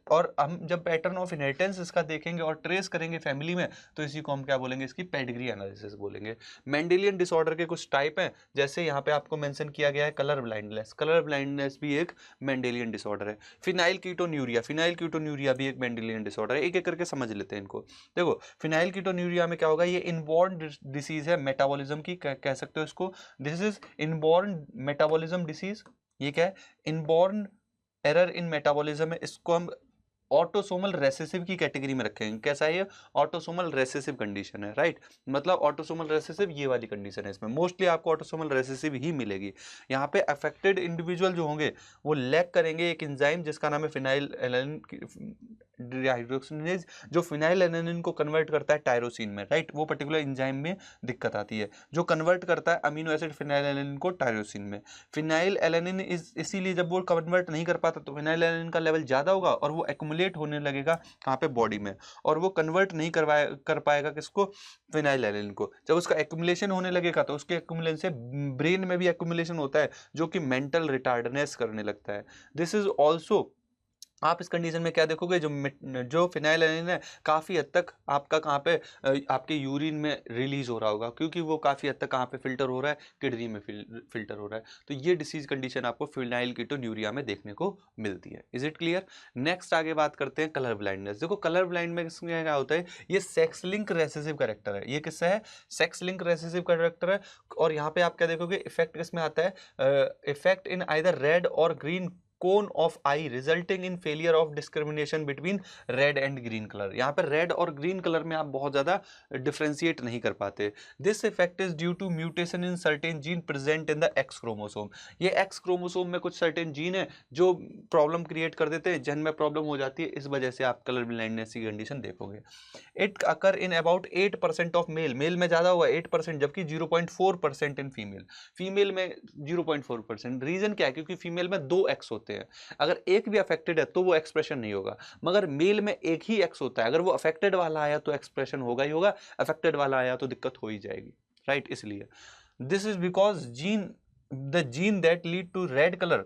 और हम जब पैटर्न ऑफ इनहेरिटेंस इसका देखेंगे और ट्रेस करेंगे फैमिली में, तो इसी को हम क्या बोलेंगे, इसकी पेडिग्री एनालिसिस बोलेंगे। मेंडेलियन डिसऑर्डर के कुछ टाइप हैं, जैसे यहाँ पे आपको मेंशन किया गया है कलर ब्लाइंडनेस, कलर ब्लाइंडनेस भी एक मेंडेलियन डिसऑर्डर है। फिनाइल कीटोन्यूरिया भी एक मेंडेलियन डिसऑर्डर है। एक एक करके समझ लेते हैं इनको। देखो फिनाइल कीटोन्यूरिया में क्या होगा, ये इनबॉर्न डिसीज है मेटाबॉलिज्म की, कह सकते हो इसको, this is inborn metabolism disease. ये क्या है, इनबॉर्न एरर इन मेटाबॉलिज्म है, इसको हम ऑटोसोमल रेसेसिव की कैटेगरी में रखेंगे। कैसा है ये, ऑटोसोमल रेसेसिव कंडीशन है, राइट, मतलब ऑटोसोमल रेसेसिव ये वाली कंडीशन है, इसमें मोस्टली आपको ऑटोसोमल रेसेसिव ही मिलेगी। यहाँ पे अफेक्टेड इंडिविजुअल जो होंगे वो लैक करेंगे एक एंजाइम जिसका नाम है फिनाइल डिहाइड्रोक्सिनेज जो फिनाइल एलानिन को कन्वर्ट करता है टायरोसिन में, राइट, वो पर्टिकुलर एंजाइम में दिक्कत आती है जो कन्वर्ट करता है अमीनो एसिड फिनाइल एलानिन को टायरोसिन में। फिनाइल एलानिन इसीलिए जब वो कन्वर्ट नहीं कर पाता तो फिनाइल एलानिन का लेवल ज़्यादा होगा और वो एक्यूमुलेट होने लगेगा कहाँ पे, बॉडी में, और वो कन्वर्ट नहीं कर पाएगा किसको, फिनाइल एलानिन को। जब उसका एक्यूमुलेशन होने लगेगा तो उसके एक्यूमुलेशन से ब्रेन में भी एक्यूमुलेशन होता है जो कि मेंटल रिटार्डनेस करने लगता है। दिस इज ऑल्सो, आप इस कंडीशन में क्या देखोगे, जो फिनाइल एलानिन है काफ़ी हद तक आपका कहाँ पे आपके यूरिन में रिलीज हो रहा होगा, क्योंकि वो काफ़ी हद तक कहाँ पे फिल्टर हो रहा है, किडनी में फिल्टर हो रहा है। तो ये डिसीज कंडीशन आपको फिनाइल कीटोन्यूरिया में देखने को मिलती है। Is it clear? नेक्स्ट आगे बात करते हैं कलर ब्लाइंडनेस। देखो कलर ब्लाइंड में क्या होता है, ये सेक्स लिंक रेसेसिव कैरेक्टर है। ये किससे है? सेक्स लिंक रेसेसिव कैरेक्टर है। और यहाँ पे आप क्या देखोगे, इफेक्ट किसमें आता है, इफेक्ट इन आइदर रेड और green cone of I resulting in failure of discrimination between red and green colour. यहाँ पर रेड और ग्रीन कलर में आप बहुत ज़्यादा डिफ्रेंशिएट नहीं कर पाते। This effect is due to mutation in certain gene present in the X chromosome. ये एक्स क्रोमोसोम में कुछ सर्टेन जीन है जो प्रॉब्लम क्रिएट कर देते हैं, जिनमें प्रॉब्लम हो जाती है, इस वजह से आप कलर ब्लाइंडनेस की कंडीशन देखोगे। It occur in about 8% of male, male में ज़्यादा हुआ 8%, जबकि 0.4% इन फीमेल, फीमेल में 0.4%। रीजन क्या है? क्योंकि फीमेल में 2 एक्स होते हैं, अगर एक भी अफेक्टेड है तो वो एक्सप्रेशन नहीं होगा, मगर मेल में एक ही एक्स होता है, अगर वो अफेक्टेड वाला आया तो एक्सप्रेशन होगा ही होगा, अफेक्टेड वाला आया तो दिक्कत हो ही जाएगी, राइट। इसलिए this is because the gene that lead to red colour,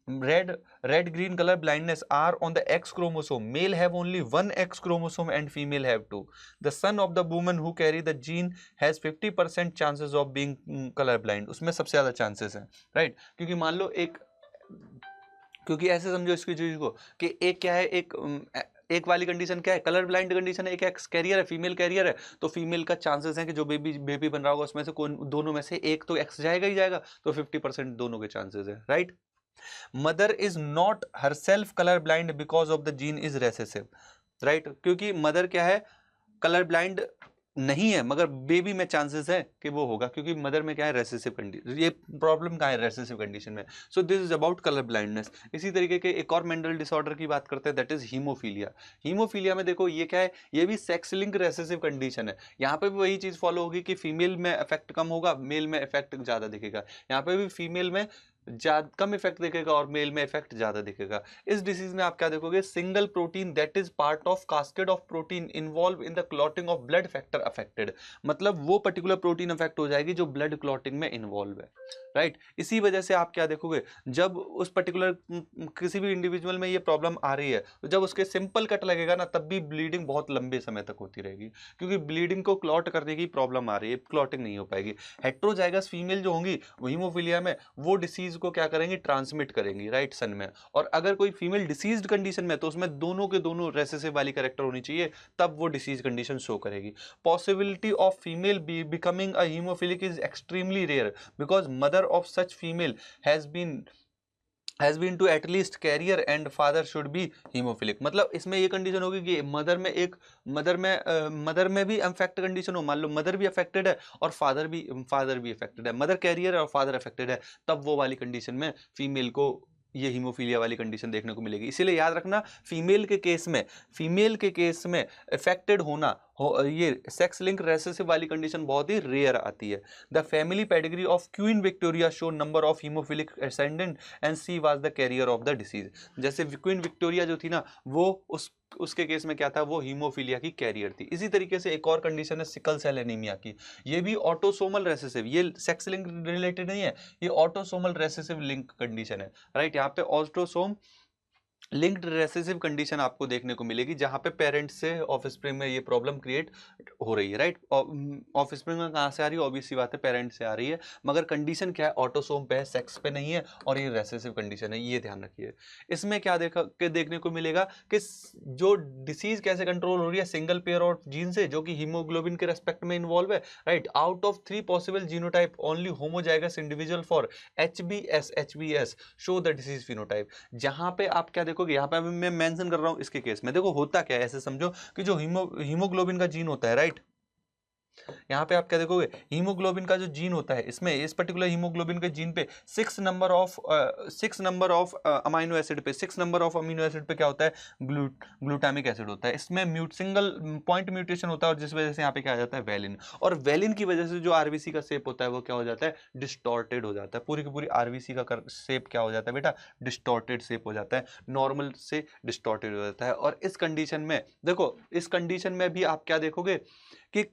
red green color blindness are on the X chromosome. Male have only one X chromosome and female have 2. The son of the woman who carry the gene has 50% chances of being color blind. उसमें सबसे ज्यादा chances हैं, right. क्योंकि मान लो क्योंकि ऐसे समझो इसकी चीज को कि एक क्या है, एक वाली कंडीशन क्या है, कलर ब्लाइंड कंडीशन है, एक एक्स कैरियर है, फीमेल कैरियर है, तो फीमेल का चांसेस है कि जो बेबी बन रहा होगा उसमें से दोनों में से एक तो एक्स जाएगा ही जाएगा, तो 50% दोनों के चांसेस है, right. Mother is not herself colour blind because of the gene is recessive, right. क्योंकि मदर क्या है, कलर ब्लाइंड नहीं है, मगर बेबी में चांसेस है कि वो होगा, क्योंकि मदर में क्या है, रेसेसिव कंडीशन। ये प्रॉब्लम क्या है, रेसेसिव कंडीशन में। सो this is about colour blindness. इसी तरीके के एक और मेंटल डिसऑर्डर की बात करते हैं, दैट इज हीमोफीलिया। हीमोफीलिया में देखो ये क्या है, ये भी सेक्स लिंक रेसेसिव कंडीशन है। यहाँ पे भी वही चीज फॉलो होगी कि फीमेल में इफेक्ट कम होगा, मेल में इफेक्ट ज्यादा दिखेगा। यहाँ पे भी फीमेल में कम इफेक्ट दिखेगा और मेल में इफेक्ट ज्यादा दिखेगा। इस डिसीज में आप क्या देखोगे, single protein that is part of cascade of protein involve in the clotting of blood factor affected. मतलब वो पर्टिकुलर प्रोटीन अफेक्ट हो जाएगी जो ब्लड क्लॉटिंग में इन्वॉल्व है, राइट। इसी वजह से आप क्या देखोगे, जब उस पर्टिकुलर किसी भी इंडिविजुअल में ये प्रॉब्लम आ रही है, तो जब उसके सिंपल कट लगेगा ना, तब भी ब्लीडिंग बहुत लंबे समय तक होती रहेगी, क्योंकि ब्लीडिंग को क्लॉट करने की प्रॉब्लम आ रही है, क्लॉटिंग नहीं हो पाएगी। हेट्रोजाइगस फीमेल जो होंगी हीमोफीलिया में, वो डिसीज को क्या करेंगी, ट्रांसमिट करेंगी, राइट, सन में। और अगर कोई फीमेल डिसीज्ड कंडीशन में, तो उसमें दोनों के दोनों रेसेसिव वाली कैरेक्टर होनी चाहिए, तब वो डिसीज कंडीशन शो करेगी। Possibility of female becoming a haemophilic is extremely rare because mother of such female has been to at least carrier and father should be hemophilic। मतलब इसमें ये कंडीशन होगी कि मदर में भी अफेक्ट कंडीशन हो, मान लो मदर भी अफेक्टेड है और फादर भी अफेक्टेड है, मदर कैरियर है और फादर अफेक्टेड है, तब वो वाली कंडीशन में फीमेल को ये हीमोफीलिया वाली कंडीशन देखने को मिलेगी। इसीलिए याद रखना, फीमेल के केस में इफेक्टेड होना ये सेक्स लिंक रेसेसिव वाली कंडीशन बहुत ही रेयर आती है। The family pedigree of Queen Victoria show number of haemophilic ascendant and she was the carrier of the disease. जैसे क्वीन विक्टोरिया जो थी ना, वो उसके केस में क्या था, वो हीमोफीलिया की कैरियर थी। इसी तरीके से एक और कंडीशन है सिकल सेल एनीमिया की, ये भी ऑटोसोमल रेसेसिव, ये सेक्स लिंक रिलेटेड नहीं है, ये ऑटोसोमल रेसेसिव लिंक कंडीशन है, राइट। यहाँ पे ऑटोसोम लिंक्ड रेसेसिव कंडीशन आपको देखने को मिलेगी, जहां पे पेरेंट्स से ऑफस्प्रिंग में ये प्रॉब्लम क्रिएट हो रही है, राइट। ऑफस्प्रिंग में कहाँ से आ रही है, ऑब्वियस सी बात है, पेरेंट्स से आ रही है, मगर कंडीशन क्या है, ऑटोसोम पे है, सेक्स पे नहीं है, और ये रेसेसिव कंडीशन है, ये ध्यान रखिए। इसमें क्या देखने को मिलेगा कि जो डिसीज कैसे कंट्रोल हो रही है, सिंगल पेयर ऑफ जीन से, जो कि हीमोग्लोबिन के रेस्पेक्ट में इन्वॉल्व है, right. Out of 3 possible genotype only homozygous individual for HBS show the disease phenotype. जहां पे आप क्या देखोगे, यहाँ पे अभी मैं मेंशन कर रहा हूं इसके केस में, देखो होता क्या है, ऐसे समझो कि जो हीमोग्लोबिन का जीन होता है, राइट, यहाँ पे आप क्या देखोगे, हीमोग्लोबिन का जो जीन होता है, इसमें इस पर्टिकुलर हीमोग्लोबिन के जीन पे 6 नंबर ऑफ अमीनो एसिड पे 6 नंबर ऑफ अमीनो एसिड पे क्या होता है, ग्लूटामिक एसिड होता है। इसमें सिंगल पॉइंट म्यूटेशन होता है और जिस वजह से यहाँ पे क्या आ जाता है, वेलिन, और वेलिन की वजह से जो आरबीसी का शेप होता है वो क्या हो जाता है, डिस्टॉर्टेड हो जाता है। पूरी की पूरी आरबीसी का शेप क्या हो जाता है बेटा, डिस्टॉर्टेड शेप हो जाता है, नॉर्मल से डिस्टॉर्टेड हो जाता है। और इस कंडीशन में देखो, इस कंडीशन में भी आप क्या देखोगे कि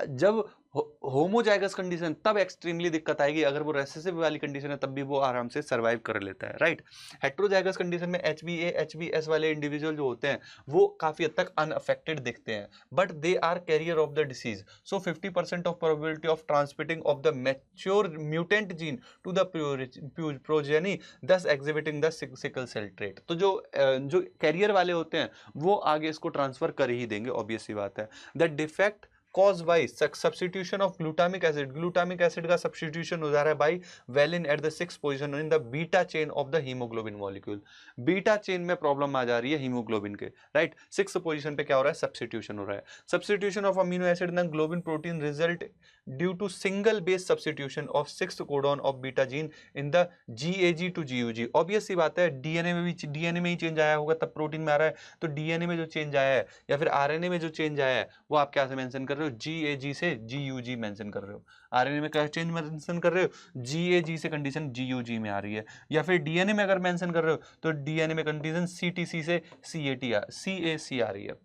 जब होमोजाइगस कंडीशन तब एक्सट्रीमली दिक्कत आएगी, अगर वो रेसेसिव वाली कंडीशन है तब भी वो आराम से सर्वाइव कर लेता है, राइट। हेट्रोजाइगस कंडीशन में HbA HbS वाले इंडिविजुअल जो होते हैं वो काफी हद तक अनअफेक्टेड दिखते हैं, but they are carrier of the disease. So 50% of probability of transmitting of the mature mutant gene to the progeny, thus exhibiting the sickle cell trait. तो जो कैरियर वाले होते हैं वो आगे इसको ट्रांसफर कर ही देंगे, ऑब्वियस सी बात है। The defect caused by substitution of glutamic acid का substitution हो जा रहा है by valine at the 6th position in the beta chain of the hemoglobin molecule। Beta chain में प्रॉब्लम आ जा रही है हीमोग्लोबिन के, राइट। 6th पोजीशन पे क्या हो रहा है, सब्स्टिट्यूशन हो रहा है। Substitution of amino acid in globin protein result due to single base substitution of 6th codon of beta gene in the GAG to GUG। Obvious सी बात है, डीएनए में ही चेंज आया होगा तब प्रोटीन में आ रहा है, तो डीएनए में जो चेंज आया है या फिर आरएनए में जो चेंज आया है वो आप क्या से मेंशन कर रहे हो, GAG से GUG मेंशन कर रहे हो। आरएनए में क्या चेंज मेंशन कर रहे हो, GAG से कंडीशन GUG में आ रही है, या फिर डीएनए में अगर मेंशन कर रहे हो तो डीएनए में कंडीशन CTC से CAC आ रही है।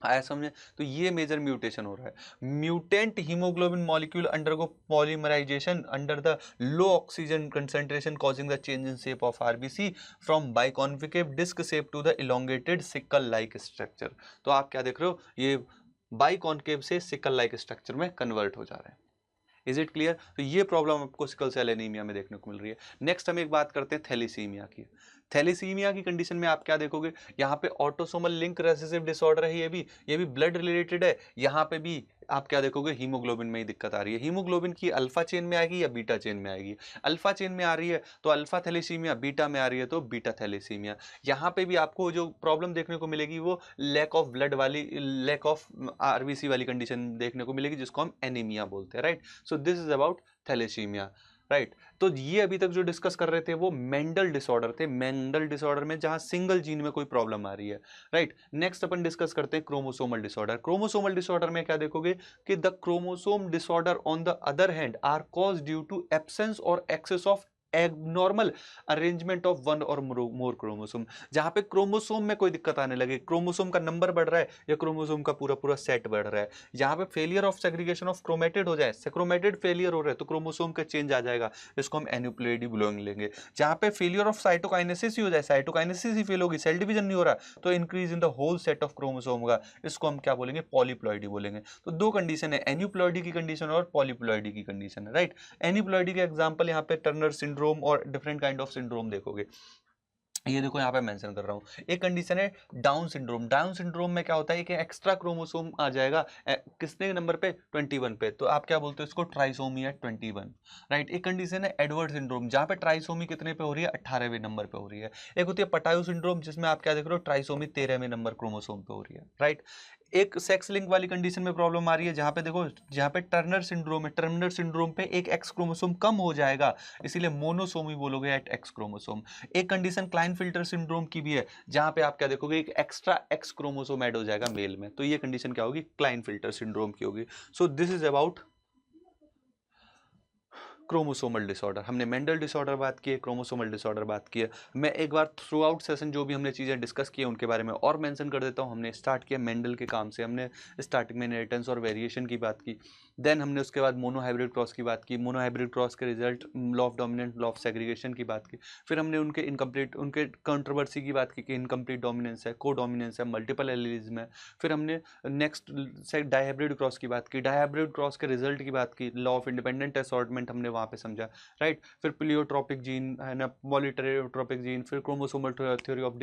आया समझे। तो ये मेजर म्यूटेशन हो रहा है। Mutant haemoglobin molecule undergo polymerization under the low oxygen concentration causing the change in shape of RBC from biconcave disc shape to the elongated sickle like structure. तो आप क्या देख रहे हो, ये बाइकॉन्केव से सिकल लाइक स्ट्रक्चर में convert हो जा रहे हैं। Is it clear. तो ये प्रॉब्लम आपको सिकल सेल एनीमिया में देखने को मिल रही है। नेक्स्ट हम एक बात करते हैं थैलेसीमिया की। थैलेसीमिया की कंडीशन में आप क्या देखोगे, यहाँ पे ऑटोसोमल लिंक रेसेसिव डिसऑर्डर है, ये भी ब्लड रिलेटेड है। यहाँ पे भी आप क्या देखोगे, हीमोग्लोबिन में ही दिक्कत आ रही है। हीमोग्लोबिन की अल्फा चेन में आएगी या बीटा चेन में आएगी। अल्फा चेन में आ रही है तो अल्फा थैलेसीमिया, बीटा में आ रही है तो बीटा थैलेसीमिया। यहाँ पे भी आपको जो प्रॉब्लम देखने को मिलेगी वो लैक ऑफ ब्लड वाली, लैक ऑफ आरबीसी वाली कंडीशन देखने को मिलेगी, जिसको हम एनीमिया बोलते हैं, right. So this is about thalassaemia, right. तो ये अभी तक जो डिस्कस कर रहे थे वो मेंडल डिसऑर्डर थे। मेंडल डिसऑर्डर में जहां सिंगल जीन में कोई प्रॉब्लम आ रही है, राइट। नेक्स्ट अपन डिस्कस करते हैं क्रोमोसोमल डिसऑर्डर। क्रोमोसोमल डिसऑर्डर में क्या देखोगे कि the chromosome disorder on the other hand are cause due to absence और excess of abnormal arrangement of one और मोर क्रोमोसोम। जहां पे क्रोमोसोम में कोई दिक्कत आने लगे, क्रोमोसोम का नंबर बढ़ रहा है या क्रोमोसोम का पूरा पूरा सेट बढ़ रहा है, यहाँ पे failure of segregation of chromatid हो जाए, क्रोमेटिड फेलियर हो रहा है तो क्रोमोसोम का चेंज आ जाएगा, इसको हम एन्यूप्लॉइडी बिलोइंग लेंगे। जहाँ पे फेलियर ऑफ साइटोकाइनेसिस ही हो जाए, साइटोकाइनेसिस ही फेल होगी, सेल डिवीजन नहीं हो रहा, तो increase in the whole set of chromosome होगा, इसको हम क्या बोलेंगे, पॉलीप्लॉइडी बोलेंगे। तो दो कंडीशन है, एन्यूप्लॉइडी की कंडीशन और पॉलीप्लॉइडी की कंडीशन है, राइट। एन्यूप्लॉइडी के एग्जांपल यहाँ पे टर्नर सिंड्रोम और डिफरेंट काइंड ऑफ सिंड्रोम देखोगे। ये देखो यहाँ पे मेंशन कर रहा हूँ, एक कंडीशन है डाउन सिंड्रोम। डाउन सिंड्रोम में क्या होता है कि एक्स्ट्रा क्रोमोसोम आ जाएगा किसने नंबर पे, 21 पे, तो आप क्या बोलते हो इसको, ट्राइसोमी है 21, राइट। एक कंडीशन है एडवर्ड सिंड्रोम, जहाँ पे ट्राइसोमी कितने पे हो रही है, 18वें नंबर पे हो रही है। एक होती है पटायो सिंड्रोम, जिसमें आप क्या देख रहे हो, ट्राइसोमी 13वें नंबर क्रोमोसोम पे हो रही है, राइट। एक सेक्स लिंक वाली कंडीशन में प्रॉब्लम आ रही है, जहाँ पे देखो, जहाँ पे टर्नर सिंड्रोम है, टर्नर सिंड्रोम पे एक एक्स क्रोमोसोम कम हो जाएगा, इसीलिए मोनोसोमी बोलोगे एट एक्स क्रोमोसोम। एक कंडीशन क्लाइनफिल्टर सिंड्रोम की भी है, जहाँ पे आप क्या देखोगे, एक एक्स्ट्रा एक्स क्रोमोसोम ऐड हो जाएगा मेल में, तो ये कंडीशन क्या होगी, क्लाइनफिल्टर सिंड्रोम की होगी। सो this is about chromosomal disorder. हमने मेंडल डिसऑर्डर बात की है, क्रोमोसोमल डिसऑर्डर बात की है। मैं एक बार थ्रू आउट सेशन जो भी हमने चीज़ें डिस्कस की है उनके बारे में और मेंशन कर देता हूँ। हमने स्टार्ट किया मेंडल के काम से, हमने स्टार्टिंग में इनहेरिटेंस और वेरिएशन की बात की। देन हमने उसके बाद मोनोहाइब्रिड क्रॉस की बात की, मोनोहाइब्रिड क्रॉस के result law of dominance, law of segregation की बात की। फिर हमने उनके इनकम्प्लीट, उनके कंट्रोवर्सी की बात की कि इनकम्प्लीट डोमिनेंस है, को डोमिनेंस है, मल्टीपल एलीलिज्म है। फिर हमने नेक्स्ट से डायहाइब्रिड क्रॉस की बात की, डायहाइब्रिड क्रॉस के रिजल्ट की बात की, लॉ ऑफ इंडिपेंडेंट असॉर्टमेंट हमने वहाँ पे समझा, राइट। फिर प्लियोट्रोपिक जीन है ना, पॉलीट्रोपिक जीन, फिर chromosomal theory of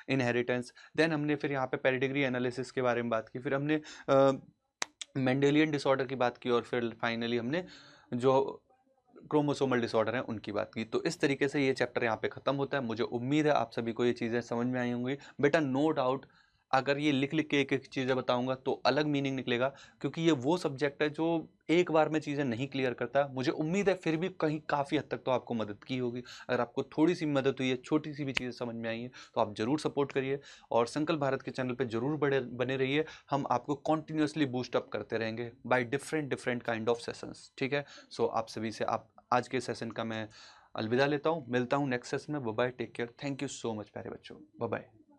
inheritance. Then हमने फिर यहाँ पे पेडिग्री एनालिसिस के बारे में बात की, फिर हमने मेंडेलियन डिसऑर्डर की बात की, और फिर फाइनली हमने जो क्रोमोसोमल डिसऑर्डर हैं उनकी बात की। तो इस तरीके से ये चैप्टर यहाँ पे खत्म होता है। मुझे उम्मीद है आप सभी को ये चीज़ें समझ में आई होंगी। बेटा नो डाउट अगर ये लिख लिख के एक एक चीज़ें बताऊंगा तो अलग मीनिंग निकलेगा, क्योंकि ये वो सब्जेक्ट है जो एक बार में चीज़ें नहीं क्लियर करता। मुझे उम्मीद है फिर भी कहीं काफ़ी हद तक तो आपको मदद की होगी। अगर आपको थोड़ी सी मदद हुई है, छोटी सी भी चीज़ें समझ में आई है, तो आप ज़रूर सपोर्ट करिए और संकल्प भारत के चैनल पे ज़रूर बड़े बने रहिए। हम आपको कॉन्टिन्यूसली बूस्ट अप करते रहेंगे by different different kind of sessions, ठीक है। सो आप सभी से आप आज के सेशन का मैं अलविदा लेता हूँ, मिलता हूँ नेक्स्ट सेशन में। Bye bye, take care, thank you so much प्यारे बच्चों, बाय बाय।